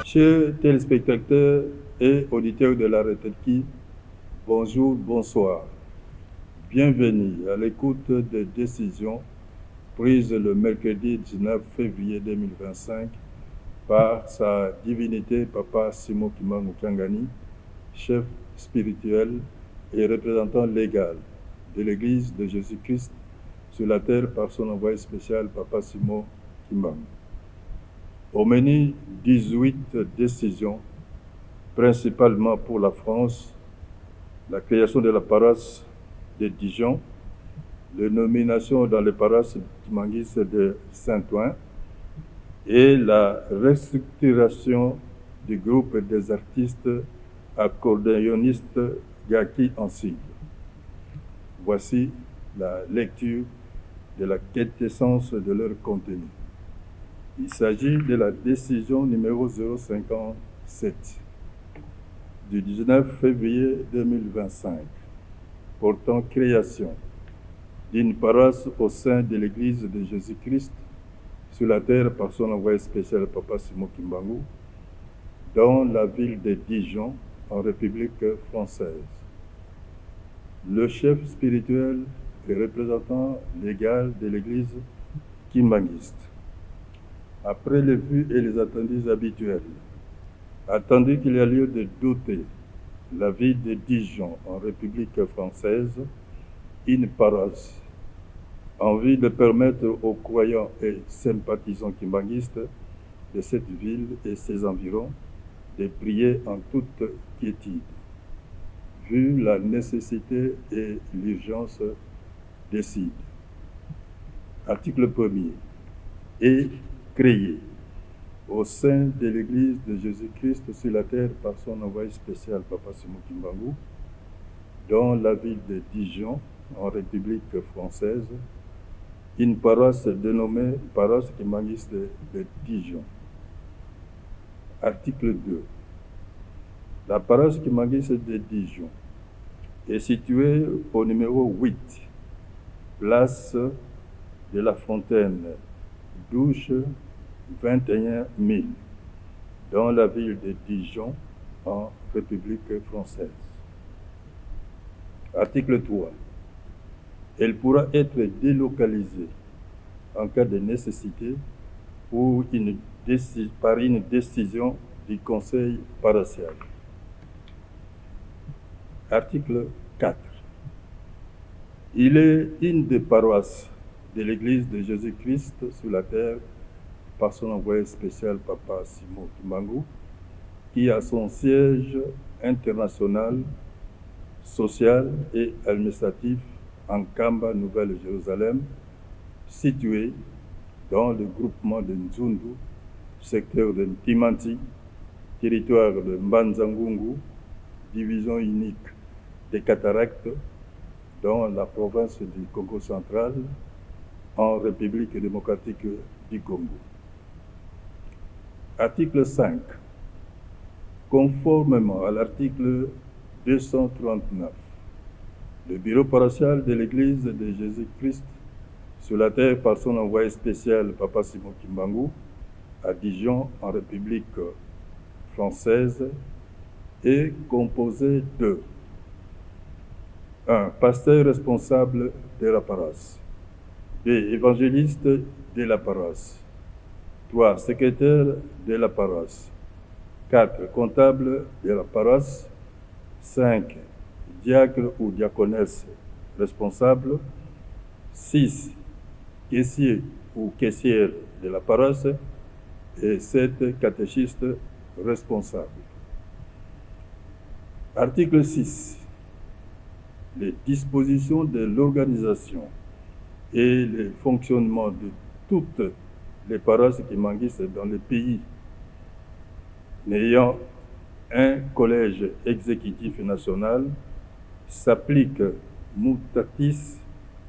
Chers téléspectateurs et auditeurs de la Retenki, bonjour, bonsoir. Bienvenue à l'écoute des décisions prises le mercredi 19 février 2025 par sa divinité Papa Simo Kimbangu Kangani, chef spirituel et représentant légal de l'Église de Jésus-Christ sur la terre par son envoyé spécial Papa Simo Kimbangu. Au menu, 18 décisions, principalement pour la France, la création de la paroisse de Dijon, les nominations dans les paroisses kimanguistes de Saint-Ouen et la restructuration du groupe des artistes accordéonistes Gaki en sigle. Voici la lecture de la quintessence de leur contenu. Il s'agit de la décision numéro 057 du 19 février 2025 portant création d'une paroisse au sein de l'Église de Jésus-Christ sur la terre par son envoyé spécial Papa Simo Kimbangu dans la ville de Dijon en République française. Le chef spirituel et représentant légal de l'Église kimbanguiste. Après les vues et les attendus habituels, attendu qu'il y a lieu de doter la ville de Dijon en République française une paroisse en vue de permettre aux croyants et sympathisants kimbanguistes de cette ville et ses environs de prier en toute quiétude, vu la nécessité et l'urgence décide. Article 1er. Et créé au sein de l'Église de Jésus-Christ sur la terre par son envoyé spécial Papa Simo Kimbangu dans la ville de Dijon en République française, une paroisse dénommée Paroisse Kimbanguiste de Dijon. Article 2. La paroisse Kimbanguiste de Dijon est située au numéro 8, place de la Fontaine, douche 21 000, dans la ville de Dijon en République française. Article 3. Elle pourra être délocalisée en cas de nécessité ou par une décision du Conseil paroissial. Article 4. Il est une des paroisses de l'Église de Jésus-Christ sur la terre par son envoyé spécial Papa Simo Kimbangu, qui a son siège international, social et administratif en Kamba, Nouvelle-Jérusalem, situé dans le groupement de Nzundu, secteur de Ntimanti, territoire de Mbanzangungu, division unique des cataractes, dans la province du Congo central, en République démocratique du Congo. Article 5. Conformément à l'article 239, le bureau paroissial de l'Église de Jésus-Christ sur la terre par son envoyé spécial Papa Simo Kimbangu à Dijon en République française est composé de 1. Pasteur responsable de la paroisse. 2. Évangéliste de la paroisse. 3. Secrétaire de la paroisse. 4. Comptable de la paroisse. 5. Diacre ou diaconesse responsable. 6. Caissier ou caissière de la paroisse. Et 7. Catéchiste responsable. Article 6. Les dispositions de l'organisation et le fonctionnement de toutes les paroisses kimanguistes dans le pays n'ayant un collège exécutif national s'appliquent mutatis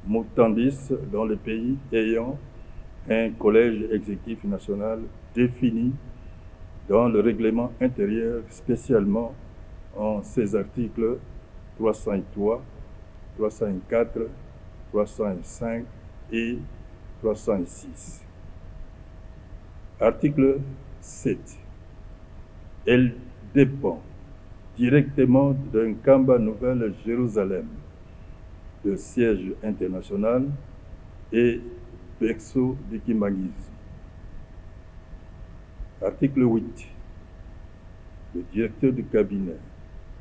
mutandis dans le pays ayant un collège exécutif national défini dans le règlement intérieur, spécialement en ses articles 303, 304, 305 et 306. Article 7. Elle dépend directement d'un Kamba Nouvelle-Jérusalem, de siège international et berceau du Kimbangis. Article 8. Le directeur du cabinet,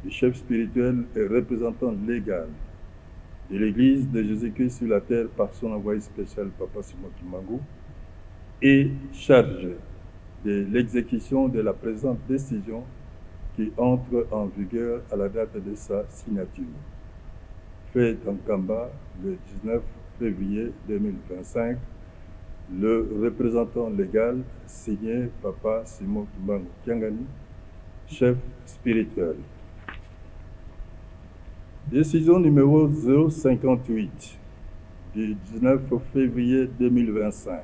le chef spirituel et représentant légal de l'Église de Jésus-Christ sur la terre par son envoyé spécial Papa Simon Kimbangu est chargé de l'exécution de la présente décision qui entre en vigueur à la date de sa signature. Fait en Kamba le 19 février 2025, le représentant légal signé Papa Simon Kimbangu Kiangani, chef spirituel. Décision numéro 058 du 19 février 2025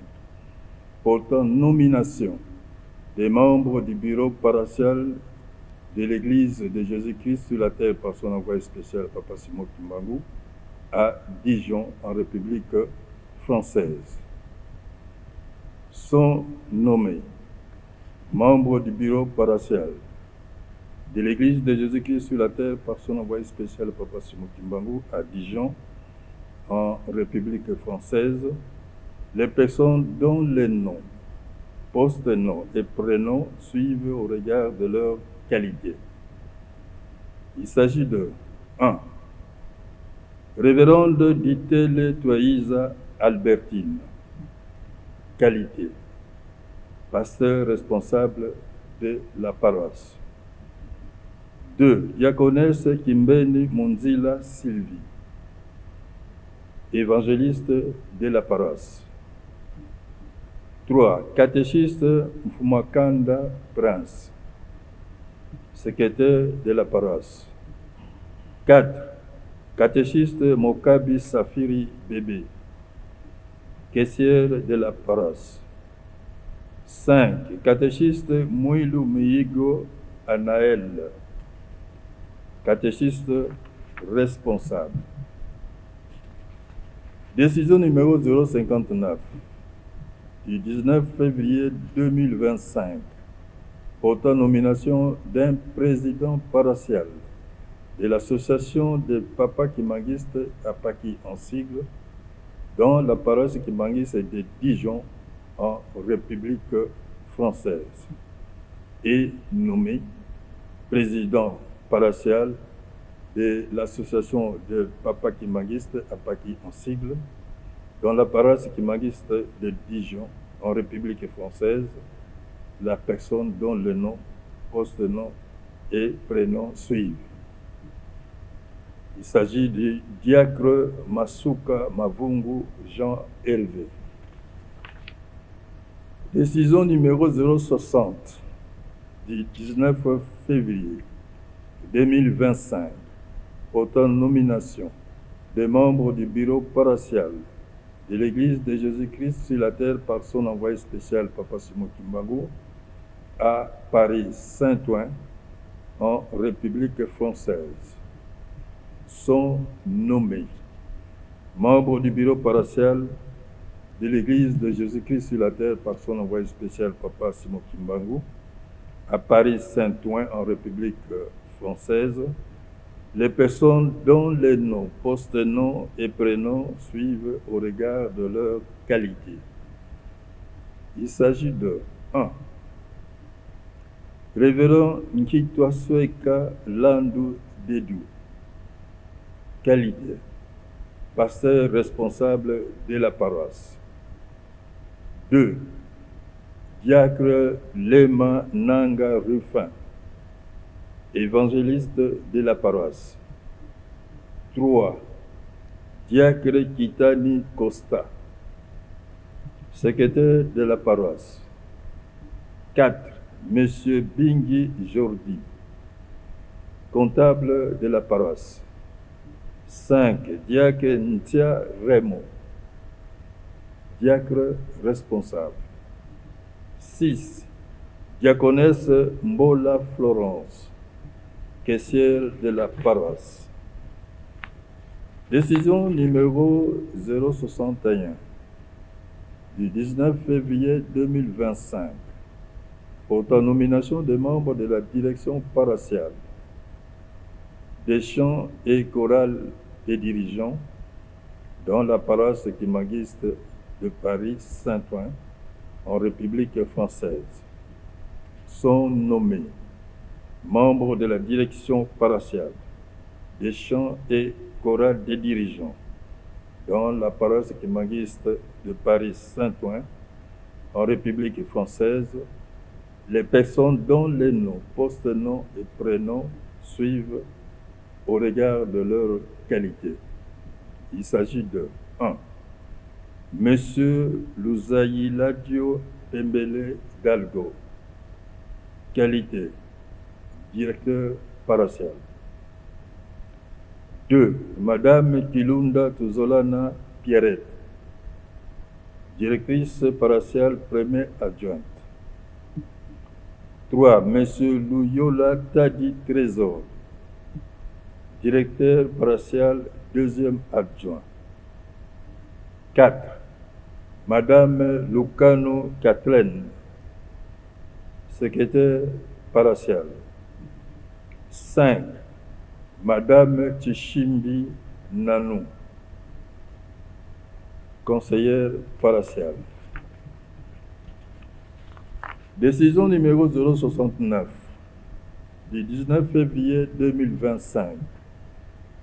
portant nomination des membres du bureau paroissial de l'Église de Jésus-Christ sur la terre par son envoyé spécial Papa Simon Kimbangu à Dijon en République française. Sont nommés membres du bureau paroissial de l'Église de Jésus-Christ sur la terre par son envoyé spécial Papa Simon Kimbangu à Dijon en République française, les personnes dont les noms, post-noms et prénoms suivent au regard de leur qualité. Il s'agit de 1. Révérende Ditele Toïsa Albertine. Qualité. Pasteur responsable de la paroisse. 2. Diaconesse Kimbeni Munzila Sylvie. Évangéliste de la paroisse. 3. Catéchiste Mfumakanda Prince. Secrétaire de la paroisse. 4. Catéchiste Mokabi Safiri Bébé. Caissière de la paroisse. 5. Catéchiste Mouilou Miyigo Anaël. Catéchiste responsable. Décision numéro 059 du 19 février 2025 portant nomination d'un président paroissial de l'association des Papas Kimbanguistes à Paki en sigle dans la paroisse Kimbanguiste de Dijon en République française et nommé président paroissial de l'association des Papas Kimbanguistes à Paki en sigle dans la paroisse Kimbanguiste de Dijon en République française, la personne dont le nom, post-nom et prénom suivent. Il s'agit du diacre Masuka Mavungu Jean Hervé. Décision numéro 060 du 19 février 2025 portant nomination des membres du bureau paroissial de l'Église de Jésus-Christ sur la terre par son envoyé spécial Papa Simon Kimbangu à Paris Saint-Ouen en République française. Sont nommés membres du bureau paroissial de l'Église de Jésus-Christ sur la terre par son envoyé spécial Papa Simon Kimbangu à Paris Saint-Ouen en République française, les personnes dont les noms, post-noms et prénoms suivent au regard de leur qualité. Il s'agit de 1. Révérend Nkitwa Sweka Landu Dedu. Qualité. Pasteur responsable de la paroisse. 2. Diacre Lema Nanga Rufin. Évangéliste de la paroisse. 3. Diacre Kitani Costa. Secrétaire de la paroisse. 4. Monsieur Bingi Jordi. Comptable de la paroisse. 5. Diacre Ntia Raymond. Diacre responsable. 6. Diaconesse Mbola Florence. Caissière de la paroisse. Décision numéro 061 du 19 février 2025 portant nomination des membres de la direction paroissiale, des chants et chorales des dirigeants dans la paroisse kimangiste de Paris Saint-Ouen en République française sont nommés membres de la direction paroissiale, des chants et chorales des dirigeants dans la paroisse kimangiste de Paris Saint-Ouen en République française, les personnes dont les noms, post-noms et prénoms suivent au regard de leur qualité. Il s'agit de 1. Monsieur Louzaïladio Pembele Galgo. Qualité, directeur paroissial. 2. Madame Kilunda Tuzolana Pierrette, directrice paroissiale première adjointe. 3. Monsieur Louyola Tadi Trésor, directeur paroissial deuxième adjoint. 4. Madame Lucano Kathleen, secrétaire paroissial. 5. Madame Tchishimbi Nanou, conseillère paroissiale. Décision numéro 069 du 19 février 2025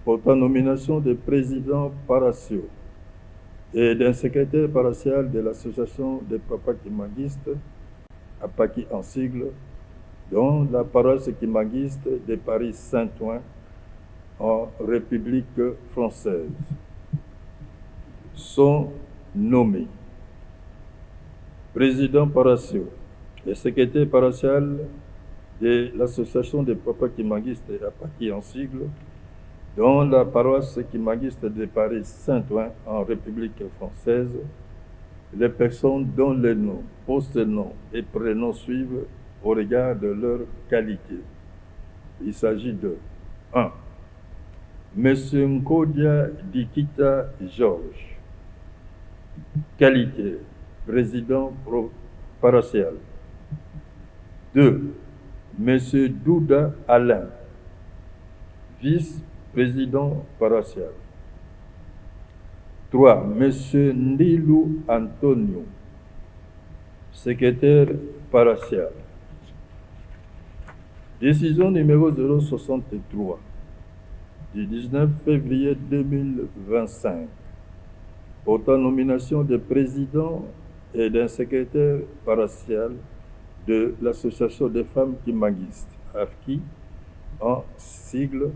portant nomination des présidents paroissiaux et d'un secrétaire paroissial de l'association des papas kimanguistes, APAKI en sigle, dans la paroisse kimanguiste de Paris Saint-Ouen en République française, sont nommés présidents paroissiaux et secrétaire paroissial de l'association des papas kimanguistes et APAKI en sigle, dans la paroisse kimanguiste de Paris Saint-Ouen en République française, les personnes dont les noms, post-noms et prénoms suivent au regard de leur qualité. Il s'agit de 1. Monsieur Nkodia Dikita Georges. Qualité, président paroissial. 2. Monsieur Douda Alain, vice-président paroissial. 3. Monsieur Ndilou Antonio, secrétaire paroissial. Décision numéro 063 du 19 février 2025 portant nomination des présidents et d'un secrétaire paroissial de l'association des femmes kimanguistes, AFKI, en sigle,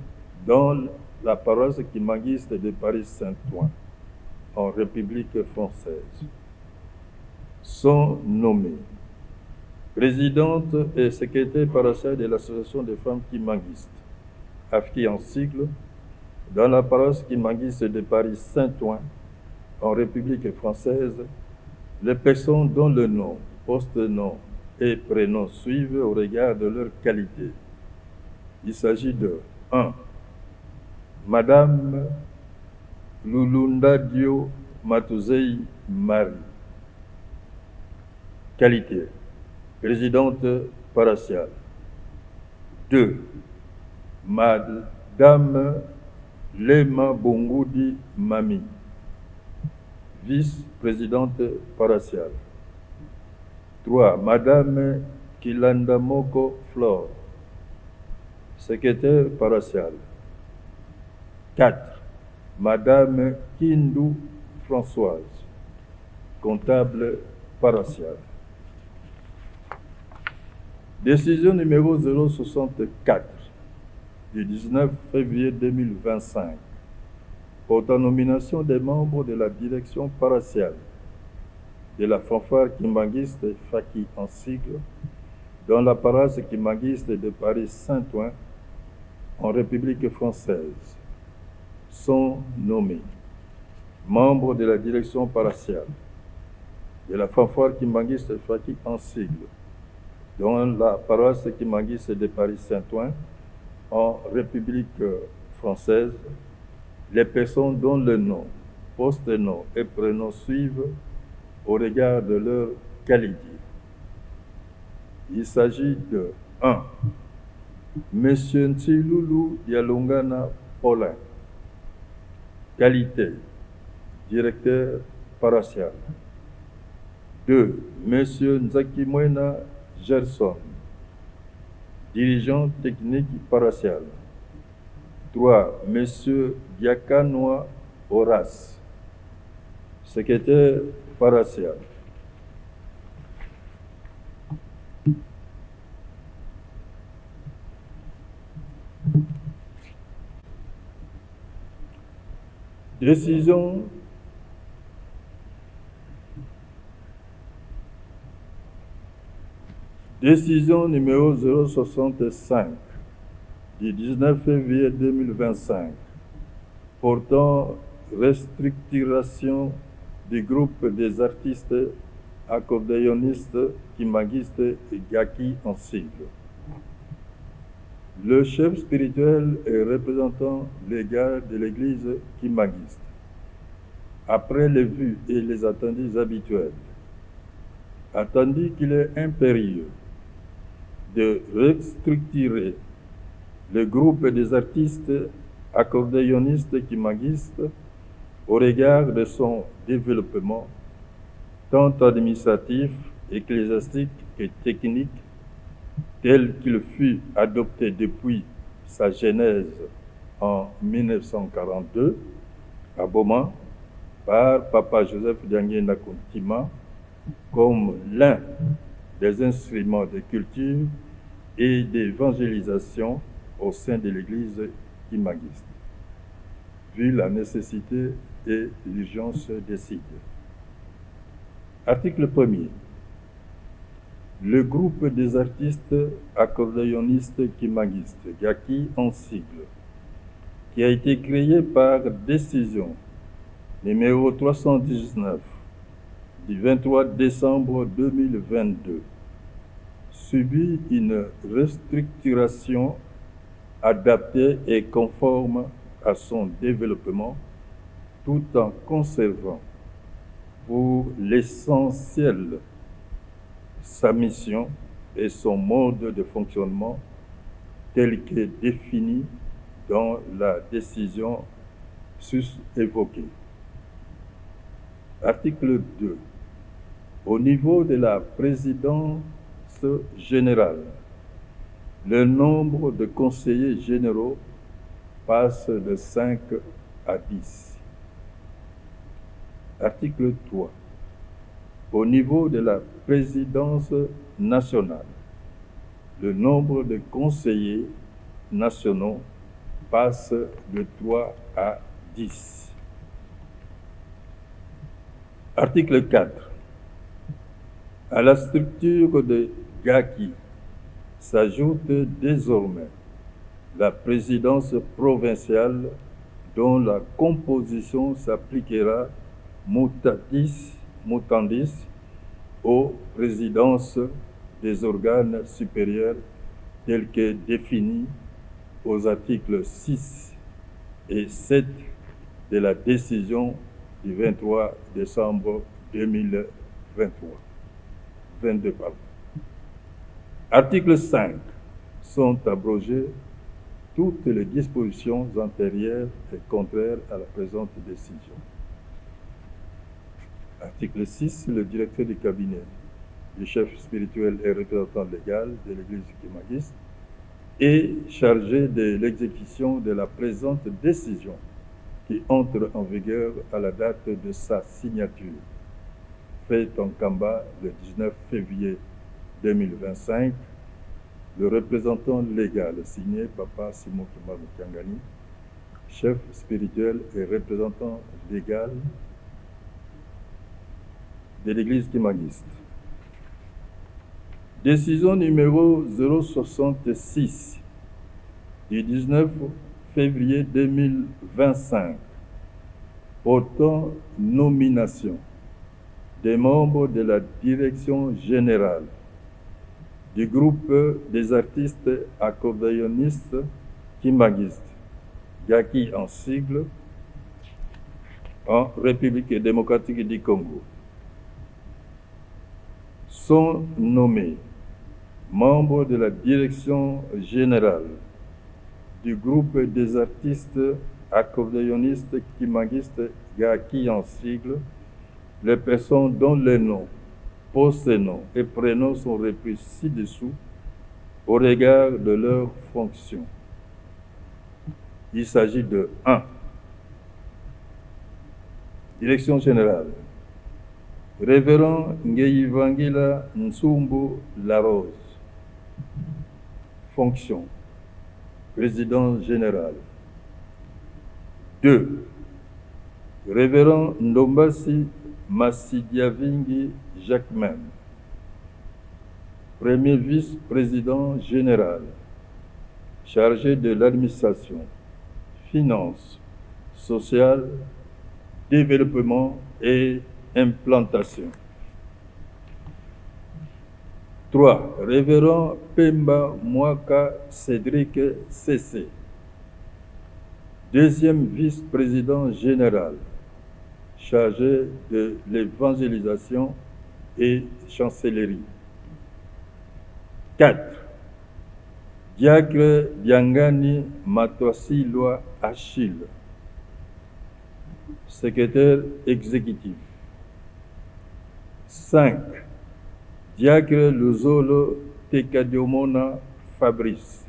dans la paroisse kimanguiste de Paris Saint-Ouen en République française, sont nommés présidente et secrétaire paroissial de l'association des femmes kimanguistes, AFKI en sigle, dans la paroisse kimanguiste de Paris Saint-Ouen en République française, les personnes dont le nom, post-nom et prénom suivent au regard de leur qualité. Il s'agit de 1. Madame Lulundadio Matuzei Marie. Qualité, présidente paroissiale. 2. Madame Lema Bongoudi Mami, vice-présidente paroissiale. 3. Madame Kilandamoko Flore, secrétaire paroissiale. 4. Madame Kindou Françoise, comptable paroissiale. Décision numéro 064 du 19 février 2025 portant nomination des membres de la direction paroissiale de la fanfare kimanguiste FAKI en sigle, dans la paroisse kimanguiste de Paris Saint-Ouen en République française, sont nommés membres de la direction paroissiale de la fanfare kimanguiste FAKI en sigle, dans la paroisse kimanguiste de Paris Saint-Ouen en République française, les personnes dont le nom, post-nom et prénom suivent au regard de leur qualité. Il s'agit de 1. Monsieur Ntsiloulou Dialongana Paulin. Qualité, directeur paroissial. 2. Monsieur Nzakimwena Gerson, dirigeant technique paroissial. 3. Monsieur Diakanoa Horace, secrétaire paroissial. Décision numéro 065 du 19 février 2025 portant restructuration du groupe des artistes accordéonistes, kimagistes et gaki en sigle. Le chef spirituel et représentant légal de l'église kimagiste, après les vues et les attendus habituels, attendu qu'il est impérieux de restructurer le groupe des artistes accordéonistes kimagistes au regard de son développement tant administratif, ecclésiastique que technique, tel qu'il fut adopté depuis sa genèse en 1942 à Boma par Papa Joseph Diangué Nakontima comme l'un des instruments de culture et d'évangélisation au sein de l'Église kimagiste, vu la nécessité et l'urgence des signes. Article 1er. Le groupe des artistes accordéonistes kimagistes, GAKI en sigle, qui a été créé par décision numéro 319 du 23 décembre 2022, subit une restructuration adaptée et conforme à son développement, tout en conservant pour l'essentiel sa mission et son mode de fonctionnement tel que défini dans la décision sus-évoquée. Article 2. Au niveau de la présidence générale, le nombre de conseillers généraux passe de 5 à 10. Article 3. Au niveau de la présidence nationale, le nombre de conseillers nationaux passe de 3 à 10. Article 4. À la structure de GAKI s'ajoute désormais la présidence provinciale dont la composition s'appliquera mutandis aux présidences des organes supérieurs tels que définis aux articles 6 et 7 de la décision du 23 décembre 2022. Article 5. Sont abrogées toutes les dispositions antérieures et contraires à la présente décision. Article 6. Le directeur du cabinet du chef spirituel et représentant légal de l'Église kimagiste est chargé de l'exécution de la présente décision qui entre en vigueur à la date de sa signature, faite en Kamba le 19 février 2025. Le représentant légal signé Papa Simon Kimba Mukiangani, chef spirituel et représentant légal de l'Église kimagiste. Décision numéro 066 du 19 février 2025 portant nomination des membres de la direction générale du groupe des artistes accordéonistes kimagistes, GAKI en sigle, en République démocratique du Congo. Sont nommés membre de la direction générale du groupe des artistes accordéonistes kimanguistes Gaki en sigle, les personnes dont les noms, post-noms et prénoms sont repris ci-dessous au regard de leurs fonctions. Il s'agit de 1. Direction générale. Révérend Ngeyivangila Nsumbu Larose. Fonction. Président général. 2. Révérend Ndombasi Massidiavingi Jacquemin. Premier vice-président général, chargé de l'administration, finances, sociales, développement et implantation. 3. Révérend Pemba Mwaka Cédric C.C. Deuxième vice-président général, chargé de l'évangélisation et chancellerie. 4. Diacre Biangani Matwasilwa Achille, secrétaire exécutif. 5. Diacre Luzolo Tekadiomona Fabrice,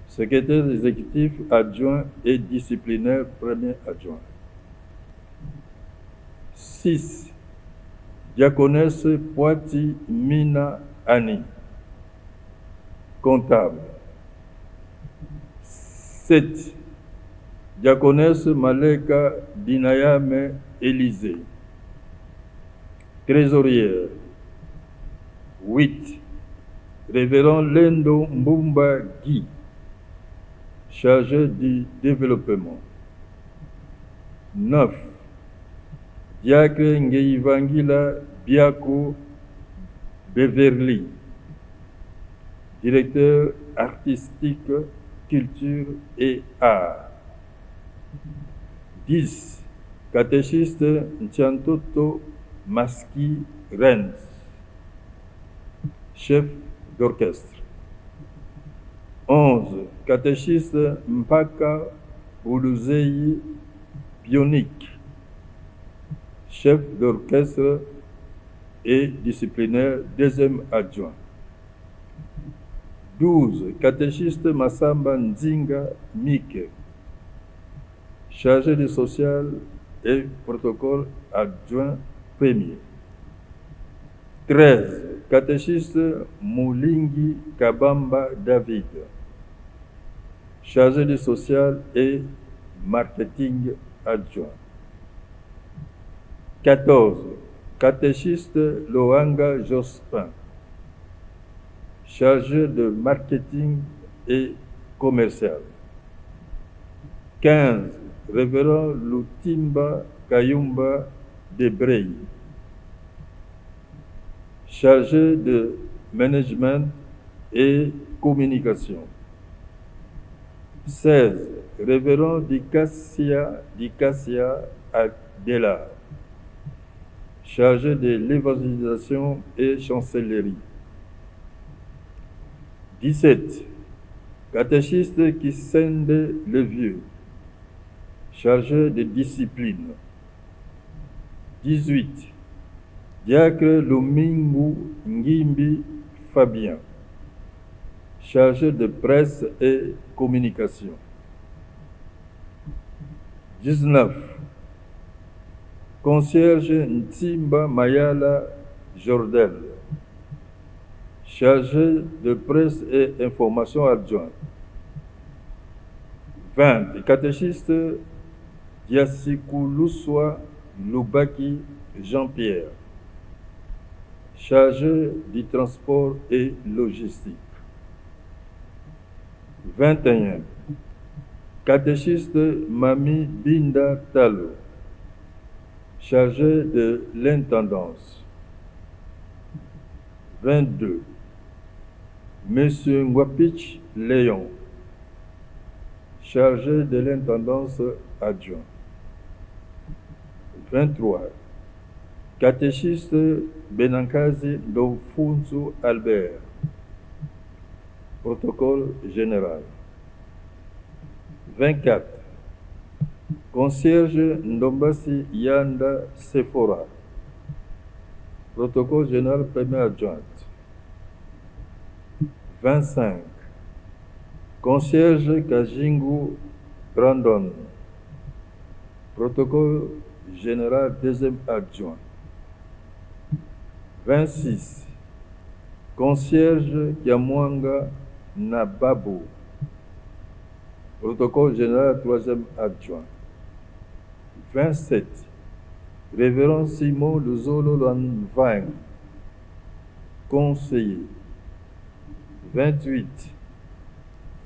secrétaire exécutif adjoint et disciplinaire premier adjoint. 6. Diaconesse Poiti Mina Annie, comptable. 7. Diaconesse Maleka Dinayame Élysée, trésorière. 8. Révérend Lendo Mbumba Guy, chargé du développement. 9. Diacre Ngeyivangila Biako Beverly, directeur artistique, culture et art. 10. Catéchiste Nchantoto Maski Rennes, chef d'orchestre. 11. Catéchiste Mpaka Bouluzei Bionique, chef d'orchestre et disciplinaire, deuxième adjoint. 12. Catéchiste Massamba Nzinga Mike, chargé du social et protocole adjoint premier. 13. Catéchiste Moulingi Kabamba David, chargé du social et marketing adjoint. 14. Catéchiste Loanga Jospin, chargé de marketing et commercial. 15. Révérend Lutimba Kayumba Debrey, chargé de management et communication. 16. Révérend Dicassia Adela, chargé de l'évangélisation et chancellerie. 17. Catéchiste Kisende le Vieux, chargé de discipline. 18. Diacre Lomingu Ngimbi Fabien, chargé de presse et communication. 19. Concierge Ntimba Mayala Jordel, chargé de presse et information adjoint. 20. Catéchiste Diasikoulouswa Loubaki Jean-Pierre, chargé du transport et logistique. 21. Catéchiste Mami Binda Talo, chargé de l'intendance. 22. Monsieur Ngwapich Léon, chargé de l'intendance adjoint. 23. Catéchiste Benankazi Dofunzu Albert, Protocole général. 24. Concierge Ndombasi Yanda Sephora. Protocole général première adjointe. 25. Concierge Kajingu Brandon. Protocole général deuxième adjoint. 26. Concierge Kiamwanga Nababu. Protocole général troisième adjoint. 27. Révérend Simon Luzolo Lanvang. Conseiller. 28.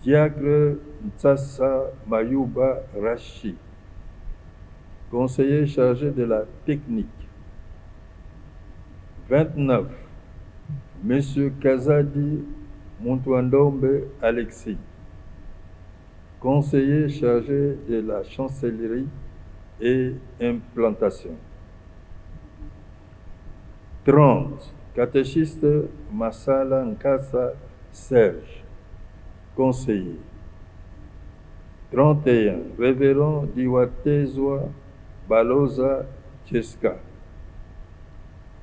Diacre Ntsassa Mayuba Rashi. Conseiller chargé de la technique. 29. Monsieur Kazadi Muntwandombe Alexis. Conseiller chargé de la chancellerie et implantation. 30. Catéchiste Masala Nkassa Serge. Conseiller. 31. Révérend Diwatezwa Baloza Cheska.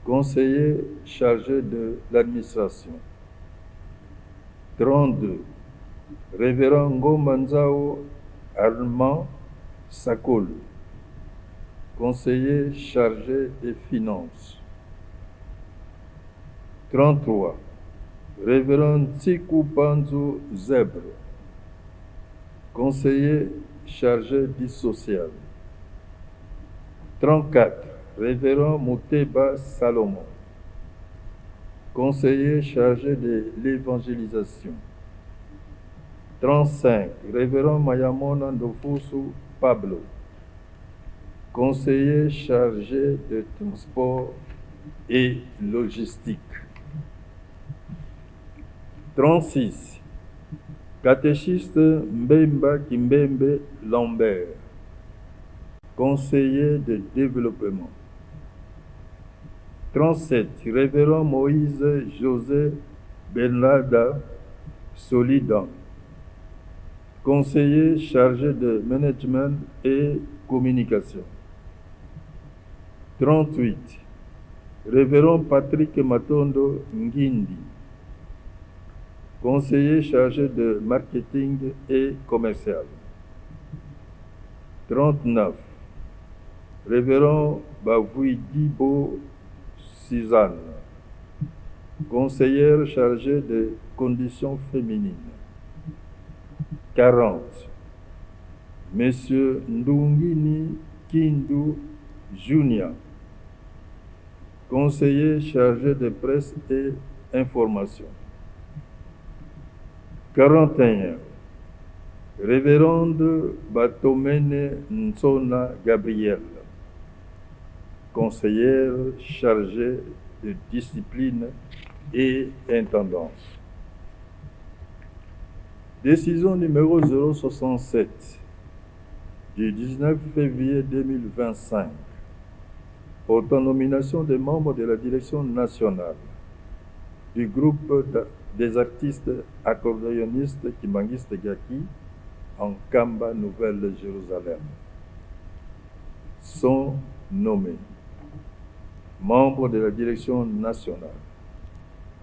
Conseiller chargé de l'administration. 32. Révérend Ngomanzao Armand Sakol. Conseiller chargé des finances. 33. Révérend Tsiku Panzu Zèbre. Conseiller chargé du social. 34. Révérend Mouteba Salomon. Conseiller chargé de l'évangélisation. 35. Révérend Mayamona Ndofusu Pablo. Conseiller chargé de transport et logistique. 36. Catéchiste Mbemba Kimbembe Lambert. Conseiller de développement. 37. Révérend Moïse José Bernarda Solidan. Conseiller chargé de management et communication. 38. Révérend Patrick Matondo Ngindi. Conseiller chargé de marketing et commercial. 39. Révérend Bavouidibo Suzanne. Conseillère chargée de conditions féminines. 40. Monsieur Ndungini Kindu Junior. Conseiller chargé de presse et information. 41. Révérende Batomene Nsona Gabrielle. Conseillère chargée de discipline et intendance. Décision numéro 067 du 19 février 2025 portant nomination des membres de la direction nationale du groupe des artistes accordéonistes Kimbanguiste Gaki en Kamba, Nouvelle-Jérusalem. Sont nommés membres de la direction nationale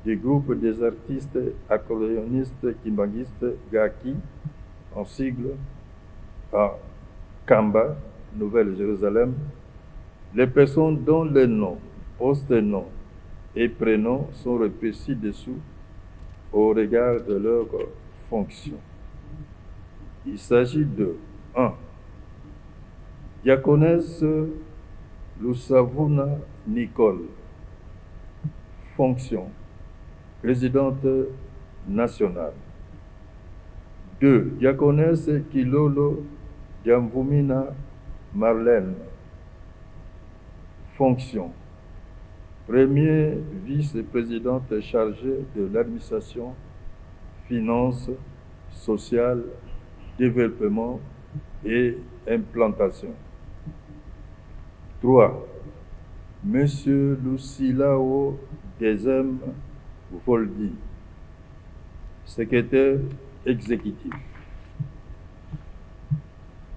du groupe des artistes accordéonistes Kimbanguiste Gaki, en sigle à Kamba, Nouvelle-Jérusalem, les personnes dont les noms, post-noms et prénoms sont repris ci-dessous au regard de leurs fonctions. Il s'agit de 1. Diaconesse Lusavuna Nicole. Fonction. Présidente nationale. 2. Diaconesse Kilolo Diamvumina Marlène. Fonction. Premier vice-présidente chargée de l'administration, finances, sociales, développement et implantation. 3. Monsieur Lucilao Dezem Voldi. secrétaire exécutif.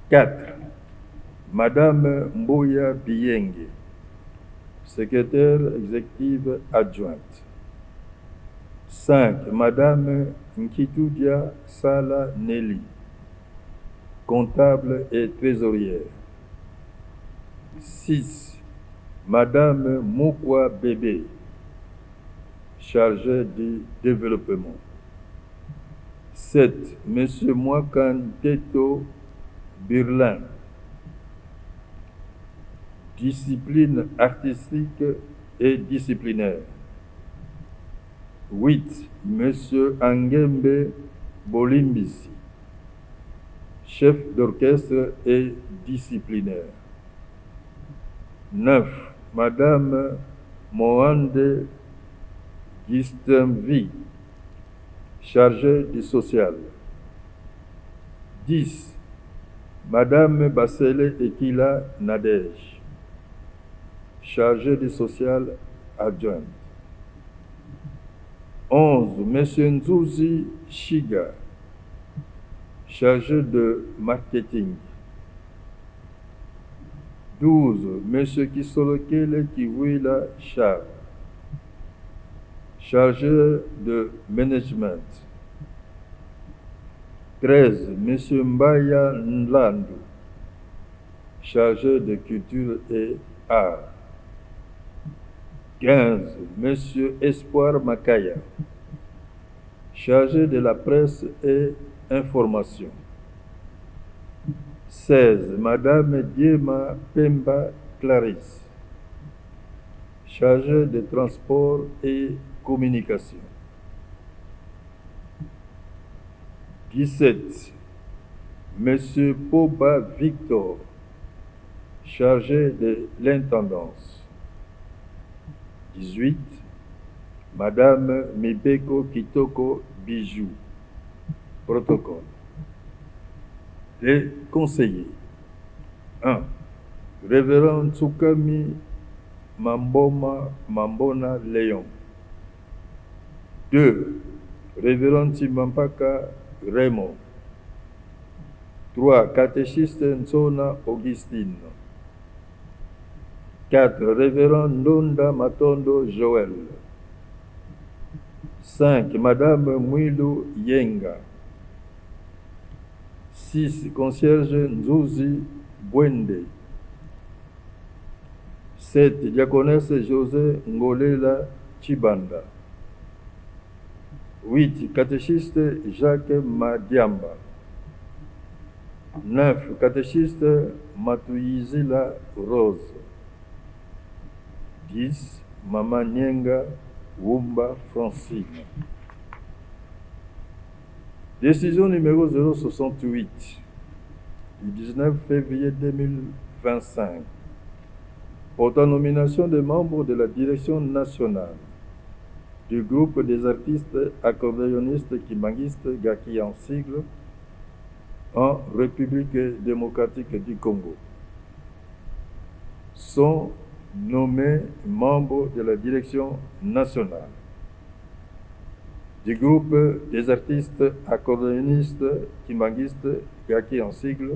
4. Madame Mboya Bienge, secrétaire exécutive adjointe. 5. Madame Nkitudia Sala Nelly, comptable et trésorière. 6. Madame Moukwa Bébé, chargée du développement. 7. Monsieur Mwakan Teto Birlin, discipline artistique et disciplinaire. 8. Monsieur Angembe Bolimbisi, chef d'orchestre et disciplinaire. 9. Madame Moande Gistemvi, chargée du social. 10. Madame Basele Ekila Nadej, chargée du social adjointe. 11. Monsieur Nzouzi Shiga, chargé de marketing. 12. Monsieur Kisolokele Kiwila Charles, chargé de management. 13. Monsieur Mbaya Nlandu, chargé de culture et art. 15. Monsieur Espoir Makaya, chargé de la presse et information. 16. Madame Diema Pemba Clarisse, chargée de transport et communication. 17. Monsieur Poba Victor, chargé de l'intendance. 18. Madame Mibeko Kitoko Bijou, protocole. Les conseillers. 1. Révérend Tsukami Mambona Léon. 2. Révérend Timampaka Raymond. 3. Catéchiste Nsona Augustine. 4. Révérend Ndonda Matondo Joël. 5. Madame Mwilu Yenga. 6. Concierge Nzouzi Bwende. 7. Diaconesse José Ngolela Chibanda. 8. Catéchiste Jacques Madiamba. 9. Catéchiste Matuyizila Rose. 10. Maman Nyenga Wumba Francine. Décision numéro 068 du 19 février 2025 portant nomination des membres de la direction nationale du groupe des artistes accordéonistes kimangistes Gaki en sigle en République démocratique du Congo. Sont nommés membres de la direction nationale du groupe des artistes accordéonistes kimangistes Gaki en sigle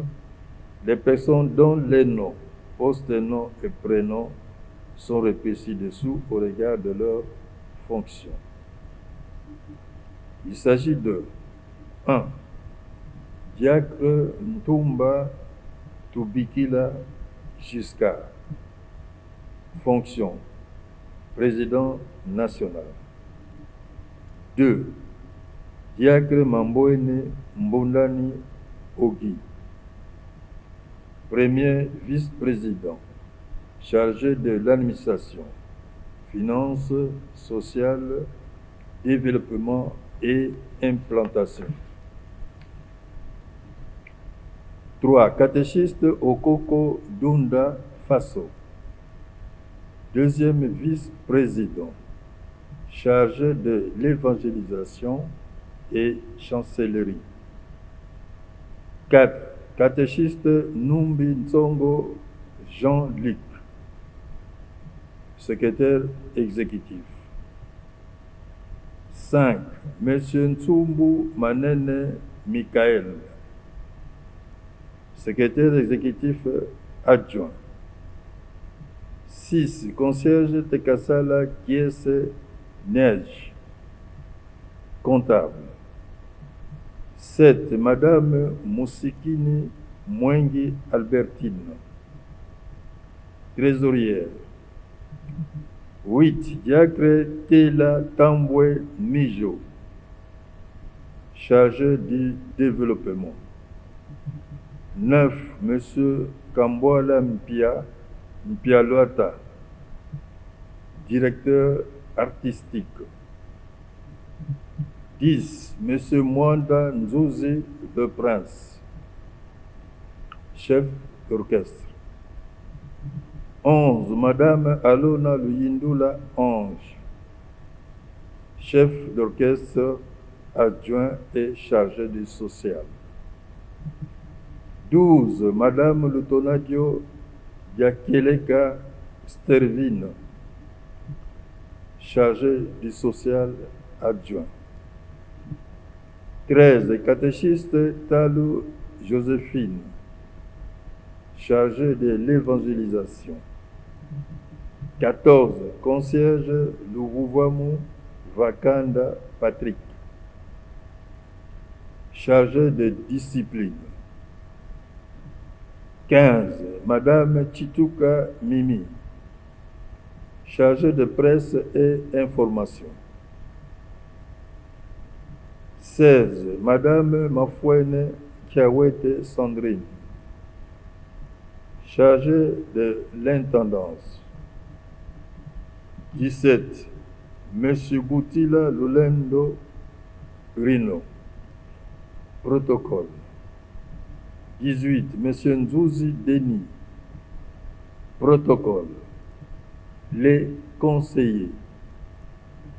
les personnes dont les noms, post-noms et prénoms sont repris ci-dessous au regard de leur fonction. Il s'agit de 1. Diacre Ntumba Tubikila Giscard. Fonction: président national. 2. Diacre Mamboene Mbondani Ogi. Premier vice-président, chargé de l'administration, finances, sociales, développement et implantation. 3. Catéchiste Okoko Dunda Faso. Deuxième vice-président, chargé de l'évangélisation et chancellerie. 4. Catéchiste Numbi Ntsongo Jean-Luc, secrétaire exécutif. 5. Monsieur Ntsumbu Manene Michael, secrétaire exécutif adjoint. 6. Concierge Tekasala Kiese Neige, comptable. 7. Madame Moussikini Mwengi Albertine, trésorière. 8. Diacre Tela Tambwe Mijo, chargé du développement. 9. Monsieur Kamboala Mpialoata, directeur artistique. 10. Monsieur Mwanda Nzouzi Le Prince, chef d'orchestre. 11. Madame Alona Luyindula Ange, chef d'orchestre adjoint et chargé du social. 12. Madame Lutonadio Yakeleka Stervine, chargée du social adjoint. 13. Catéchiste Talou Joséphine, chargée de l'évangélisation. 14. Concierge Luvuvamu Vakanda Patrick, chargé de discipline. 15. Madame Chituka Mimi, chargée de presse et information. 16. Madame Mafouene Kiawete Sandrine, chargée de l'intendance. 17. Monsieur Boutila Lulendo Rino, protocole. 18. Monsieur Nzouzi Denis, protocole. Les conseillers.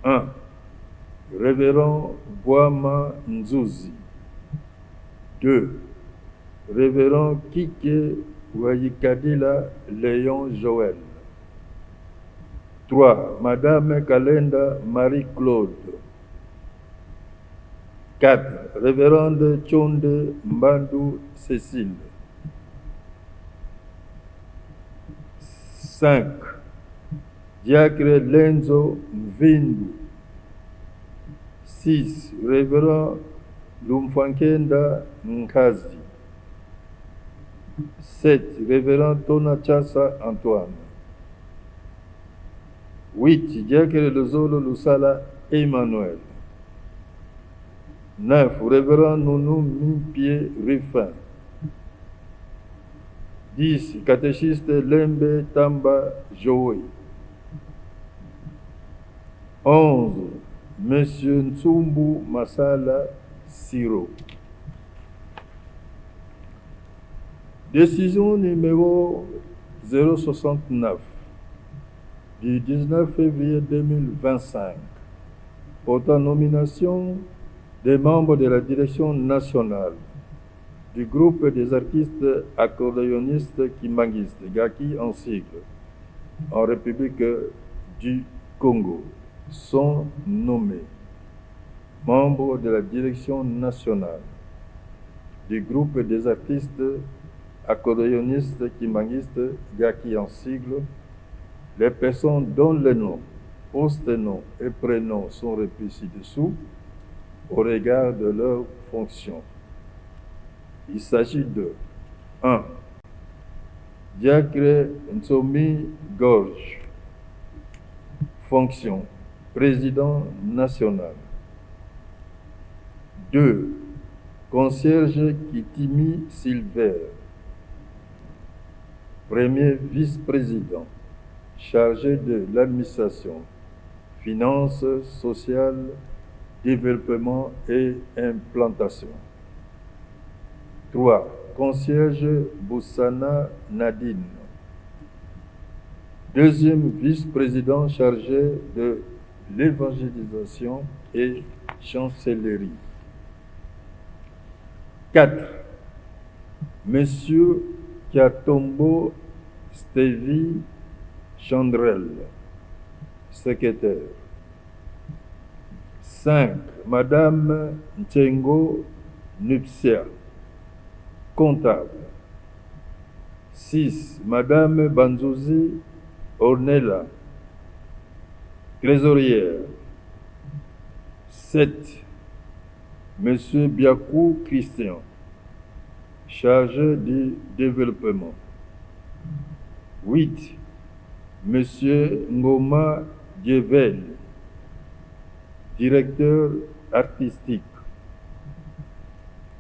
1. Révérend Boama Nzouzi. 2. Révérend Kike Wayikadila Léon Joël. 3. Madame Kalenda Marie-Claude. 4. Révérende Tchonde Mbandou Cécile. 5. Diacre Lenzo Mvindu. 6. Révérend Lumfankenda Nkazi. 7. Révérend Tonachasa Antoine. 8. Diacre Lozolo Lusala Emmanuel. 9. Révérend Nounou Mimpied Ruffin. 10. Catéchiste Lembe Tamba Joé. 11. Monsieur Ntsumbu Masala Siro. Décision numéro 069 du 19 février 2025 portant nomination des membres de la direction nationale du groupe des artistes accordéonistes kimbanguistes, GAKI en sigle, en République du Congo, sont nommés membres de la direction nationale du groupe des artistes accordéonistes kimbanguistes, GAKI en sigle, les personnes dont les noms, post-noms et prénoms sont repris ci-dessous au regard de leurs fonctions. Il s'agit de 1. Diacre Ntsomi Gorge, fonction président national. 2. Concierge Kitimi Silver, premier vice-président, chargé de l'administration, finances sociales, développement et implantation. 3. Concierge Boussana Nadine, deuxième vice-président chargé de l'évangélisation et chancellerie. 4. Monsieur Kiatombo Stevie Chandrel, secrétaire. 5. Madame Ntsengo Nupsia, comptable. 6. Madame Banzouzi Ornella, trésorière. 7. Monsieur Biakou Christian, chargé du développement. 8. Monsieur Ngoma Dievel, directeur artistique.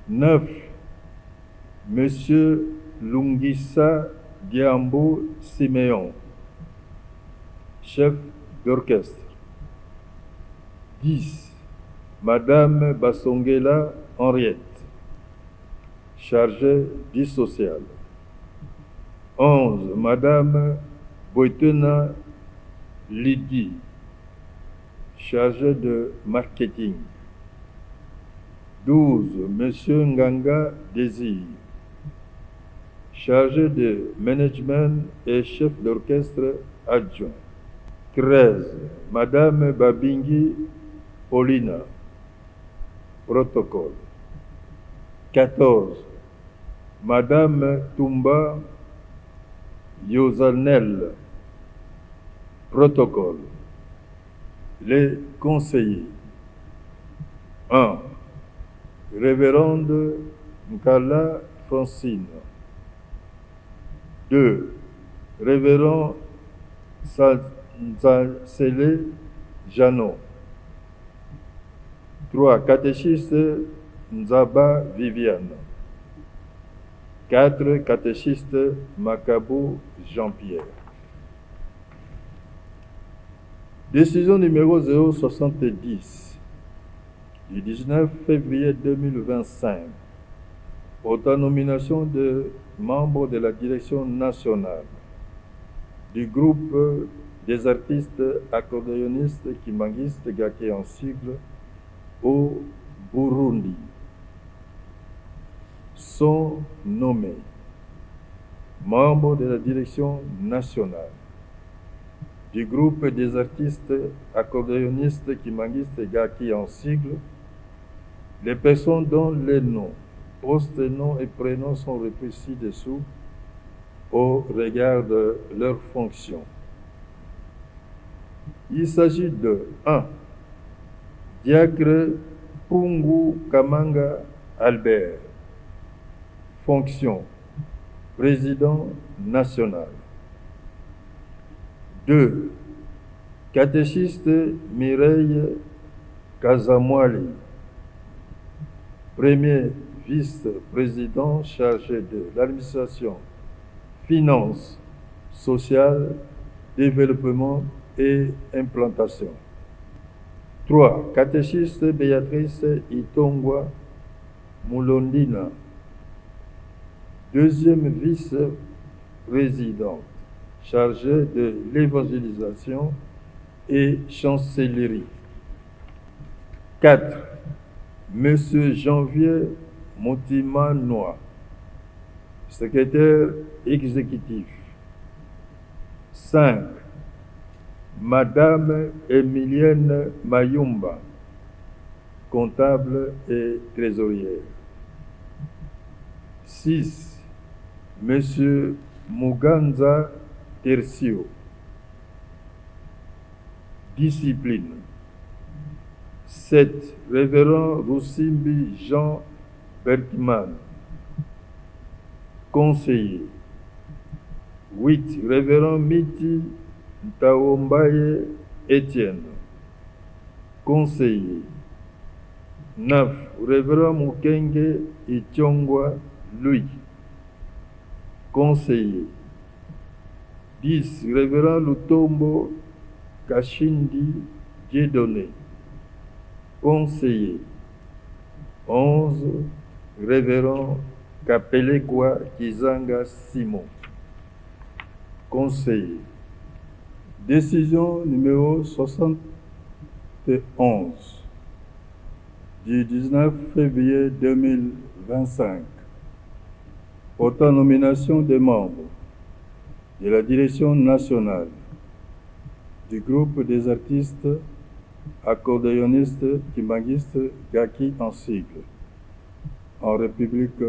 9. Monsieur Lungisa Diambo Siméon, chef d'orchestre. 10. Madame Basongela Henriette, chargée du social. 11. Madame Boitena Lydie, chargée de marketing. 12. Monsieur Nganga Désir, chargé de management et chef d'orchestre adjoint. 13. Madame Babingi Paulina, protocole. 14. Madame Tumba Yosanel, protocole. Les conseillers. 1. Révérende Nkala Francine. 2. Révérend Sanzasele Janon. 3. Catéchiste Nzaba Viviane. 4. Catéchiste Macabou Jean-Pierre. Décision numéro 070 du 19 février 2025 portant nomination de membres de la direction nationale du groupe des artistes accordéonistes kimbanguistes Gake en sigle au Burundi sont nommés membres de la direction nationale du groupe des artistes accordéonistes kimbanguistes Gake en sigle les personnes dont les noms, postes, noms et prénoms sont repris ci-dessous au regard de leurs fonctions. Il s'agit de 1. Diacre Pungu Kamanga Albert, fonction président national. 2. Catéchiste Mireille Kazamwali, premier vice-président chargé de l'administration, finances, sociales, développement et implantation. 3. Catéchiste Béatrice Itongwa Moulondina, deuxième vice-présidente chargée de l'évangélisation et chancellerie. 4. Monsieur Janvier Montimanois, secrétaire exécutif. 5. Madame Emilienne Mayumba, comptable et trésorière. 6. Monsieur Muganza Tercio, discipline. 7. Révérend Roussimbi Jean Bergman, conseiller. 8. Révérend Miti Ntaombaye Étienne, conseiller. 9. Révérend Mukenge Ichongwa Louis, conseiller. 10. Révérend Lutombo Kashindi Dieudonné, conseiller. 11. Révérend Kapelekwa Kizanga Simon, conseiller. Décision numéro 71 du 19 février 2025 portant nomination des membres de la direction nationale du groupe des artistes accordéoniste, kimbangiste, gaki en sigle, en République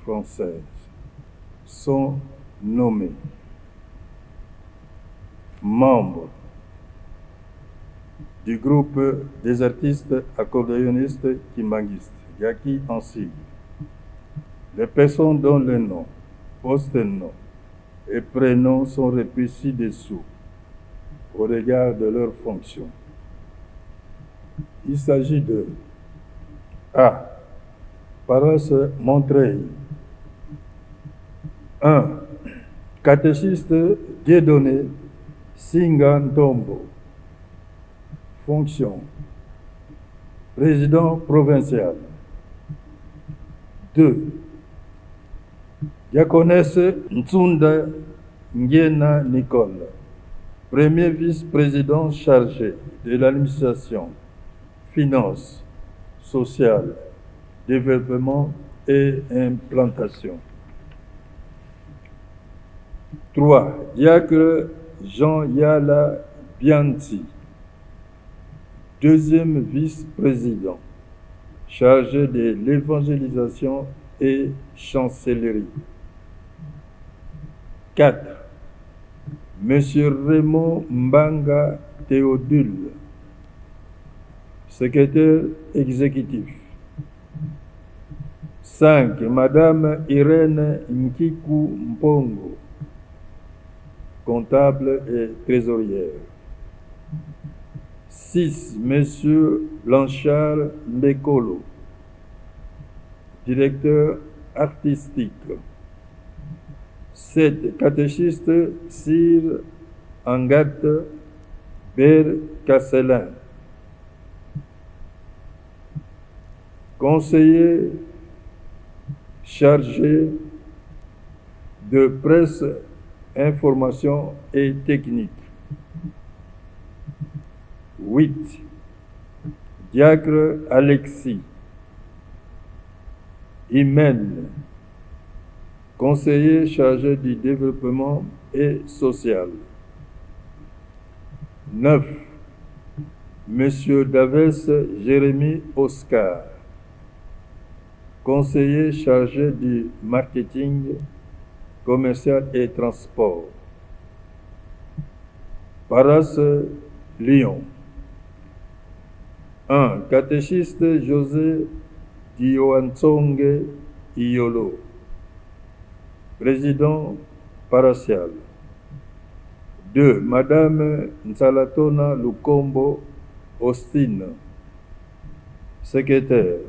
française, sont nommés membres du groupe des artistes accordéonistes kimbanguistes, gaki en sigle. Les personnes dont les noms, post-noms et prénoms sont repris ci-dessous au regard de leurs fonctions. Il s'agit de A. Paras Montreuil. 1. Catéchiste Dieudonné Singantombo. Fonction. Président provincial. 2. Diaconesse Ntsunda Ngena Nicole. Premier vice-président chargé de l'administration, finances, sociales, développement et implantation. 3. Diacre Jean Yala Bianti. Deuxième vice-président, chargé de l'évangélisation et chancellerie. 4. Monsieur Raymond Mbanga Théodule, secrétaire exécutif. 5. Madame Irène Nkiku Mpongo, comptable et trésorière. 6. Monsieur Blanchard Mbekolo, directeur artistique. 7. Catéchiste Sir Agathe Bercasselin, conseiller chargé de presse, information et technique. 8. Diacre Alexis Hymen, conseiller chargé du développement et social. 9. Monsieur Daves Jérémy Oscar, conseiller chargé du marketing commercial et transport. Paras Lyon. 1. Catéchiste José Dioansonge Iolo, président paroissial. 2. Madame Nsalatona Lukombo Ostine, secrétaire.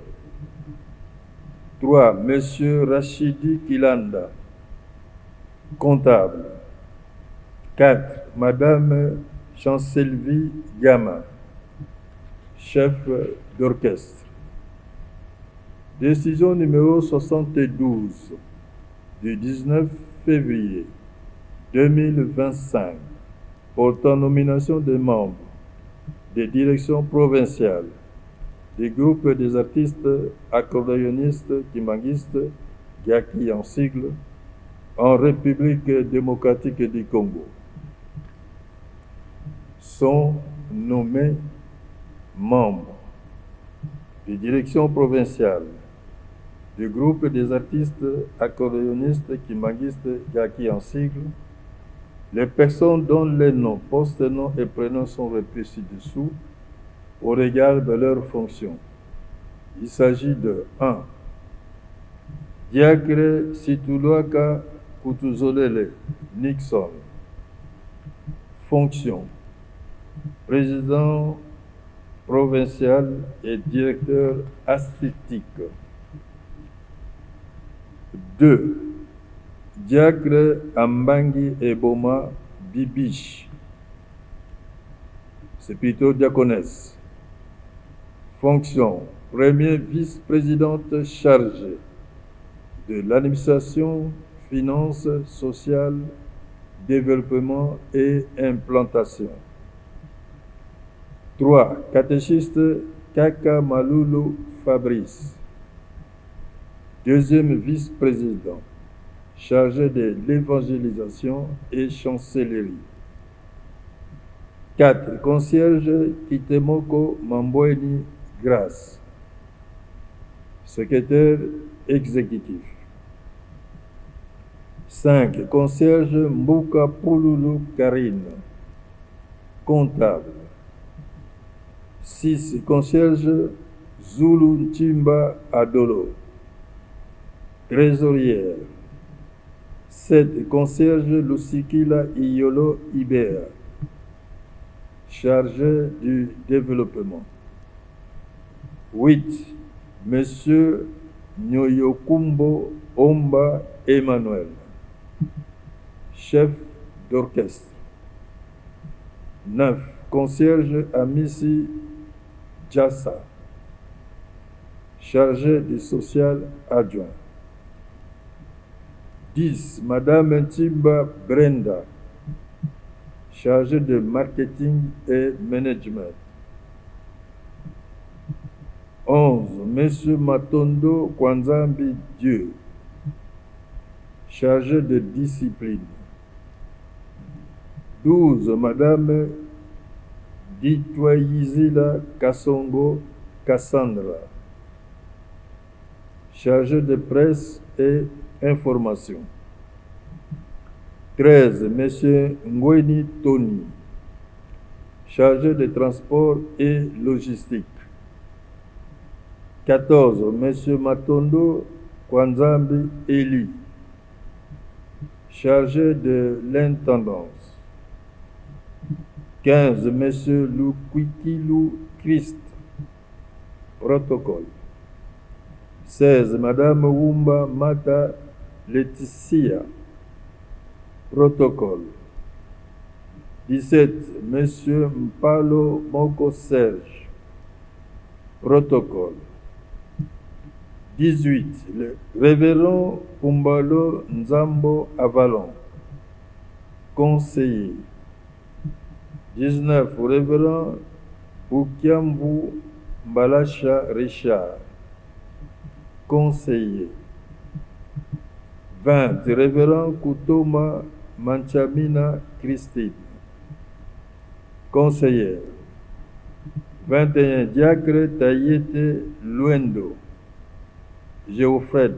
3. Monsieur Rachidi Kilanda, comptable. 4. Madame Chancelvie Gama, chef d'orchestre. Décision numéro 72 du 19 février 2025 portant nomination des membres des directions provinciales des groupes des artistes accordéonistes kimbanguistes, gaki en sigle, en République démocratique du Congo, sont nommés membres des directions provinciales du groupe des artistes accordéonistes kimbanguistes, gaki en sigle, les personnes dont les noms, post-noms et prénoms sont repris ci-dessous au regard de leurs fonctions. Il s'agit de 1. Diacre Situluaka Kutuzolele Nixon. Fonction. Président provincial et directeur artistique. 2. Diacre Ambangi Eboma Bibiche, c'est plutôt diaconesse. Fonction. Premier vice-présidente chargée de l'administration, finances, sociales, développement et implantation. 3. Catéchiste Kaka Malulu Fabrice, deuxième vice-président, chargé de l'évangélisation et chancellerie. 4. Concierge Kitemoko Mambweni Grace, secrétaire exécutif. 5. Concierge Mbuka Pululu Karine, comptable. 6. Concierge Zulu Nchimba Adolo, trésorière. 7. Concierge Lusikila Iyolo Ibea, chargé du développement. 8. Monsieur Nyoyokumbo Omba Emmanuel, chef d'orchestre. 9. Concierge Amissi Jassa, chargé du social adjoint. 10. Madame Ntimba Brenda, chargée de marketing et management. 11. Monsieur Matondo Kwanzambi Dieu, chargé de discipline. 12. Madame Ditwayizila Kassongo Cassandra, chargée de presse et information. 13. Monsieur Ngweni Tony, chargé de transport et logistique. 14. Monsieur Matondo Kwanzambi Eli, chargé de l'intendance. 15. Monsieur Lukwikilu Christ, protocole. 16. Madame Wumba Mata Laetitia, protocole. 17. Monsieur Mpalo Moko Serge, protocole. 18. Le révérend Pumbalo Nzambo Avalon, conseiller. 19. Révérend Bukiambu Mbalasha Richard, conseiller. 20. Révérend Kutoma Manchamina Christine, conseillère. 21. Diacre Tayete Luendo Géofred,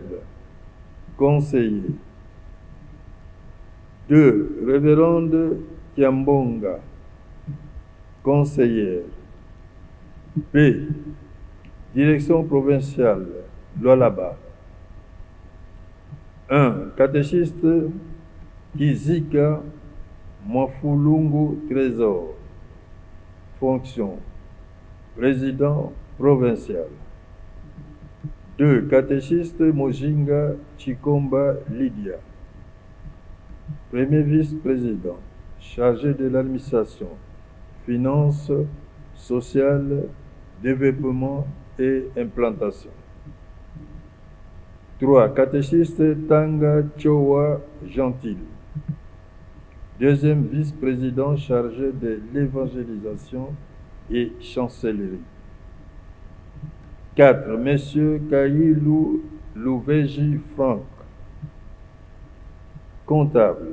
conseiller. 2. Révérende Kiambonga, conseillère. B. Direction provinciale, Lualaba. 1. Catéchiste Kizika Mwafulungu Trésor, fonction, président provincial. 2. Catéchiste Mojinga Chikomba Lydia, premier vice-président, chargé de l'administration, finances, sociales, développement et implantation. 3. Catéchiste Tanga Chowa Gentil, deuxième vice-président chargé de l'évangélisation et chancellerie. 4. Monsieur Kailou Louveji Franck, comptable.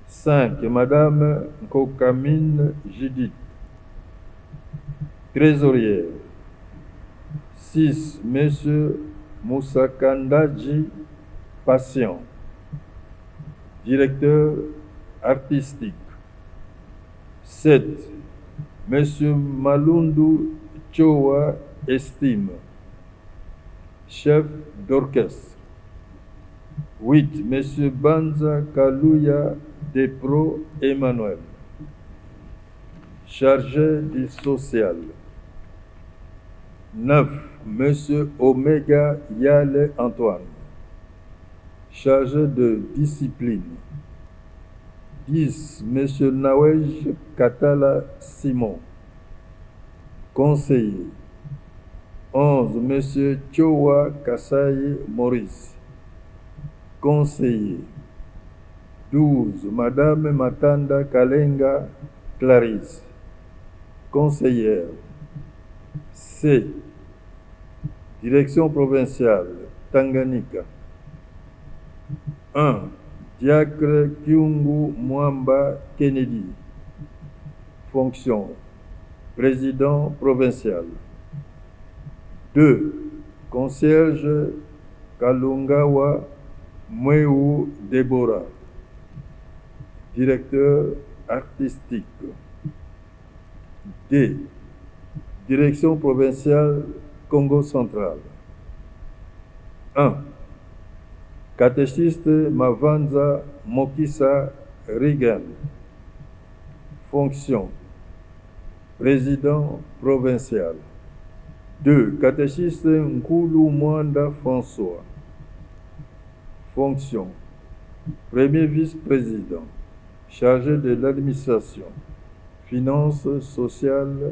5. Madame Kokamine Judith, trésorière. 6. Monsieur Moussakandaji Patient, directeur artistique. 7. Monsieur Malundu Chowa Estime, chef d'orchestre. 8. Monsieur Banza Kaluya Depro Emmanuel, chargé du social. 9. Monsieur Omega Yale Antoine, chargé de discipline. 10. Monsieur Nawej Katala Simon, conseiller. 11. Monsieur Chowa Kasai Maurice, conseiller. 12. Madame Matanda Kalenga Clarisse, conseillère. C. Direction provinciale, Tanganyika. 1. Diacre Kyungu Mwamba Kennedy, Fonction: président provincial. 2. Concierge: Kalungawa Mweu Deborah. Directeur artistique. D. Direction provinciale Congo central. 1. Catéchiste: Mavanza Mokisa Regan. Fonction: président provincial. 2. Catéchiste: Nkulu Mwanda François. Fonction: premier vice-président, chargé de l'administration, finances sociales,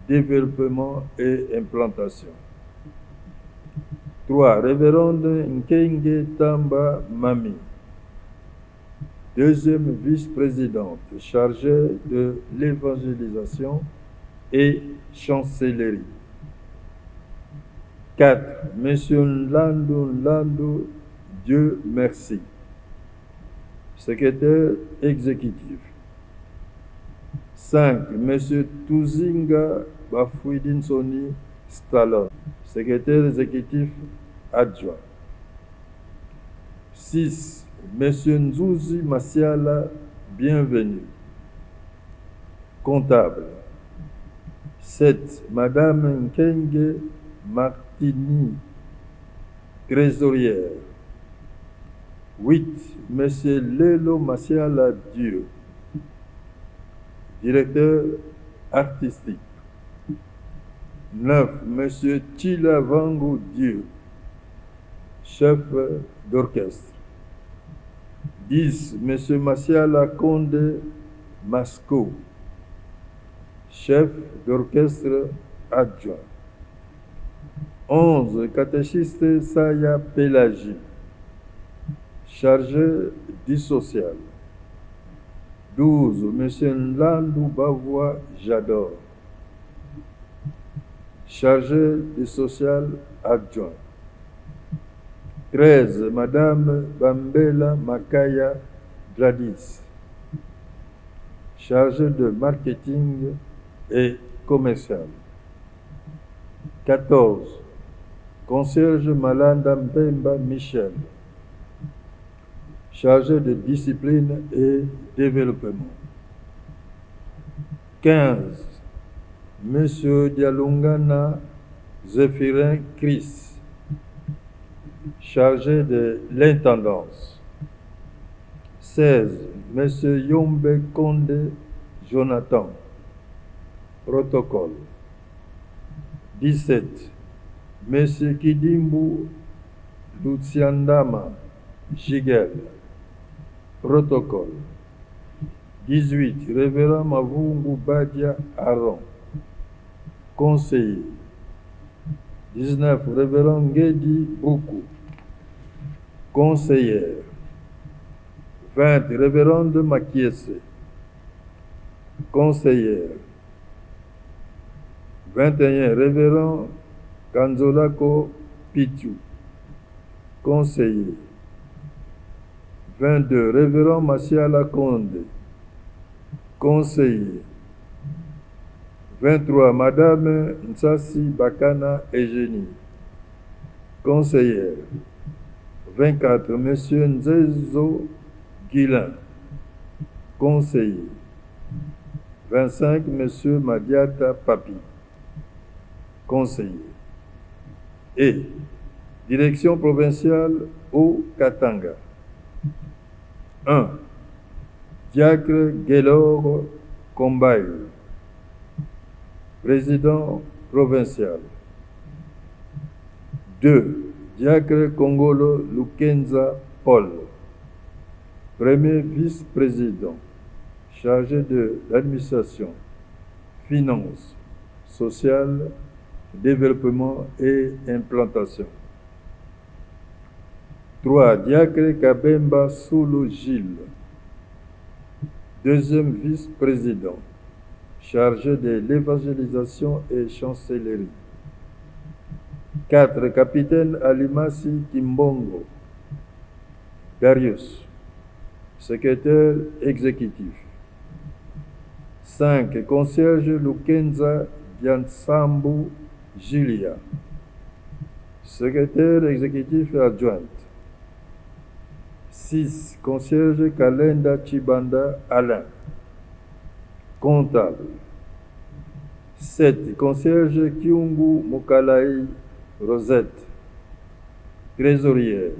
développement et implantation. 3. Révérende Nkenge Tamba Mami, deuxième vice-présidente, chargée de l'évangélisation et chancellerie. 4. Monsieur Nlandu Dieu merci, secrétaire exécutif. 5. Monsieur Tuzinga Bafuidinsoni Stallone, secrétaire exécutif adjoint. 6. Monsieur Nzuzi Masiala Bienvenue, comptable. 7. Madame Nkenge Martini, trésorière. 8. Monsieur Lelo Masiala Dieu, directeur artistique. 9. Monsieur Chila Vangu Dieu, chef d'orchestre. 10. Monsieur Masiala Konde Masco, chef d'orchestre adjoint. 11. Catéchiste Saya Pélagie, chargé du social. 12. Monsieur Nlandu Bavois Jador, chargé du social adjoint. 13. Madame Bambela Makaya Gladys, chargée de marketing et commercial. 14. Concierge Malanda Mbemba Michel, chargé de discipline et développement. 15. Monsieur Dialungana Zéphirin Chris, chargé de l'intendance. 16. Monsieur Yombe Konde Jonathan, protocole. 17. Monsieur Kidimbu Luciandama Gigel, protocole. 18. Révérend Mavungu Badia Aaron, conseiller. 19. Révérend Ngedi Boukou, conseillère. 20. Révérende Makiese, conseillère. 21. Révérend Kanzolako Pitu, conseiller. 22. Révérend Masiala Konde, conseiller. 23. Madame Nsasi Bakana Eugénie, conseillère. 24. Monsieur Nzezo Guilin, conseiller. 25. Monsieur Madiata Papi, conseiller. Et direction provinciale au Katanga. 1. Diacre Gelor Kombaï, président provincial. 2. Diacre Kongolo Lukenza Paul, premier vice-président, chargé de l'administration, finances, sociales, développement et implantation. 3. Diacre Kabemba Soulou Gilles, deuxième vice-président, chargé de l'évangélisation et chancellerie. 4. Capitaine Alimasi Kimbongo Darius, secrétaire exécutif. 5. Concierge Lukenza Diansambu Julia. Secrétaire exécutif adjointe. 6. Concierge Kalenda Chibanda Alain. Comptable. 7. Concierge Kiungu Mukalai Rosette. Trésorière.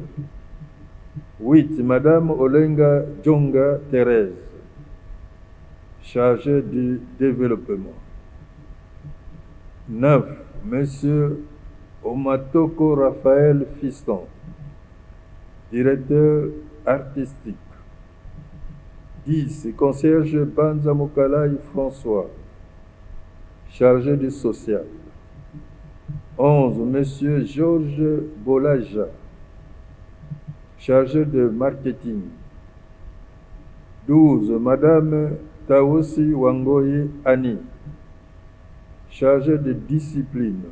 8. Madame Olenga Djonga Thérèse, chargée du développement. 9. Monsieur Omatoko Raphaël Fiston, directeur artistique. 10. Concierge Banza Mokalai François, chargé du social. 11. Monsieur Georges Bolaja, chargé de marketing. 12. Madame Taosi Wangoye Annie, chargé de discipline.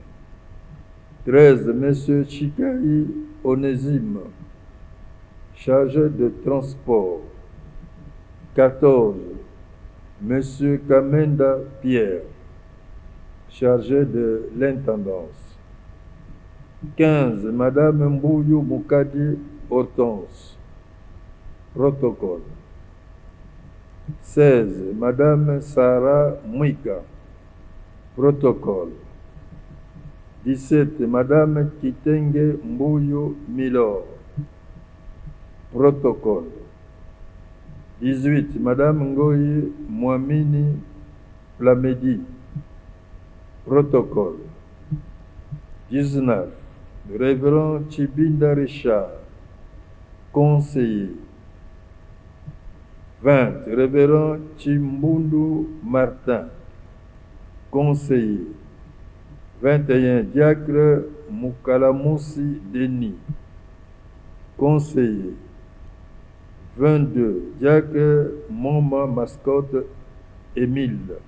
13. Monsieur Chikai Onésime, chargé de transport. 14. Monsieur Kamenda Pierre, chargé de l'intendance. 15. Madame Mbouyou Moukadi Hortense, protocole. 16. Madame Sarah Mouika, protocole. 17. Madame Kitenge Mbouyo Milor, protocole. 18. Madame Ngoyi Mwamini Plamedi, protocole. 19. Révérend Chibinda Richard, conseiller. 20. Révérend Chimbundu Martin, conseiller. 21. Diacre Mukalamusi Denis, conseiller. 22. Diacre Moma Mascotte Émile,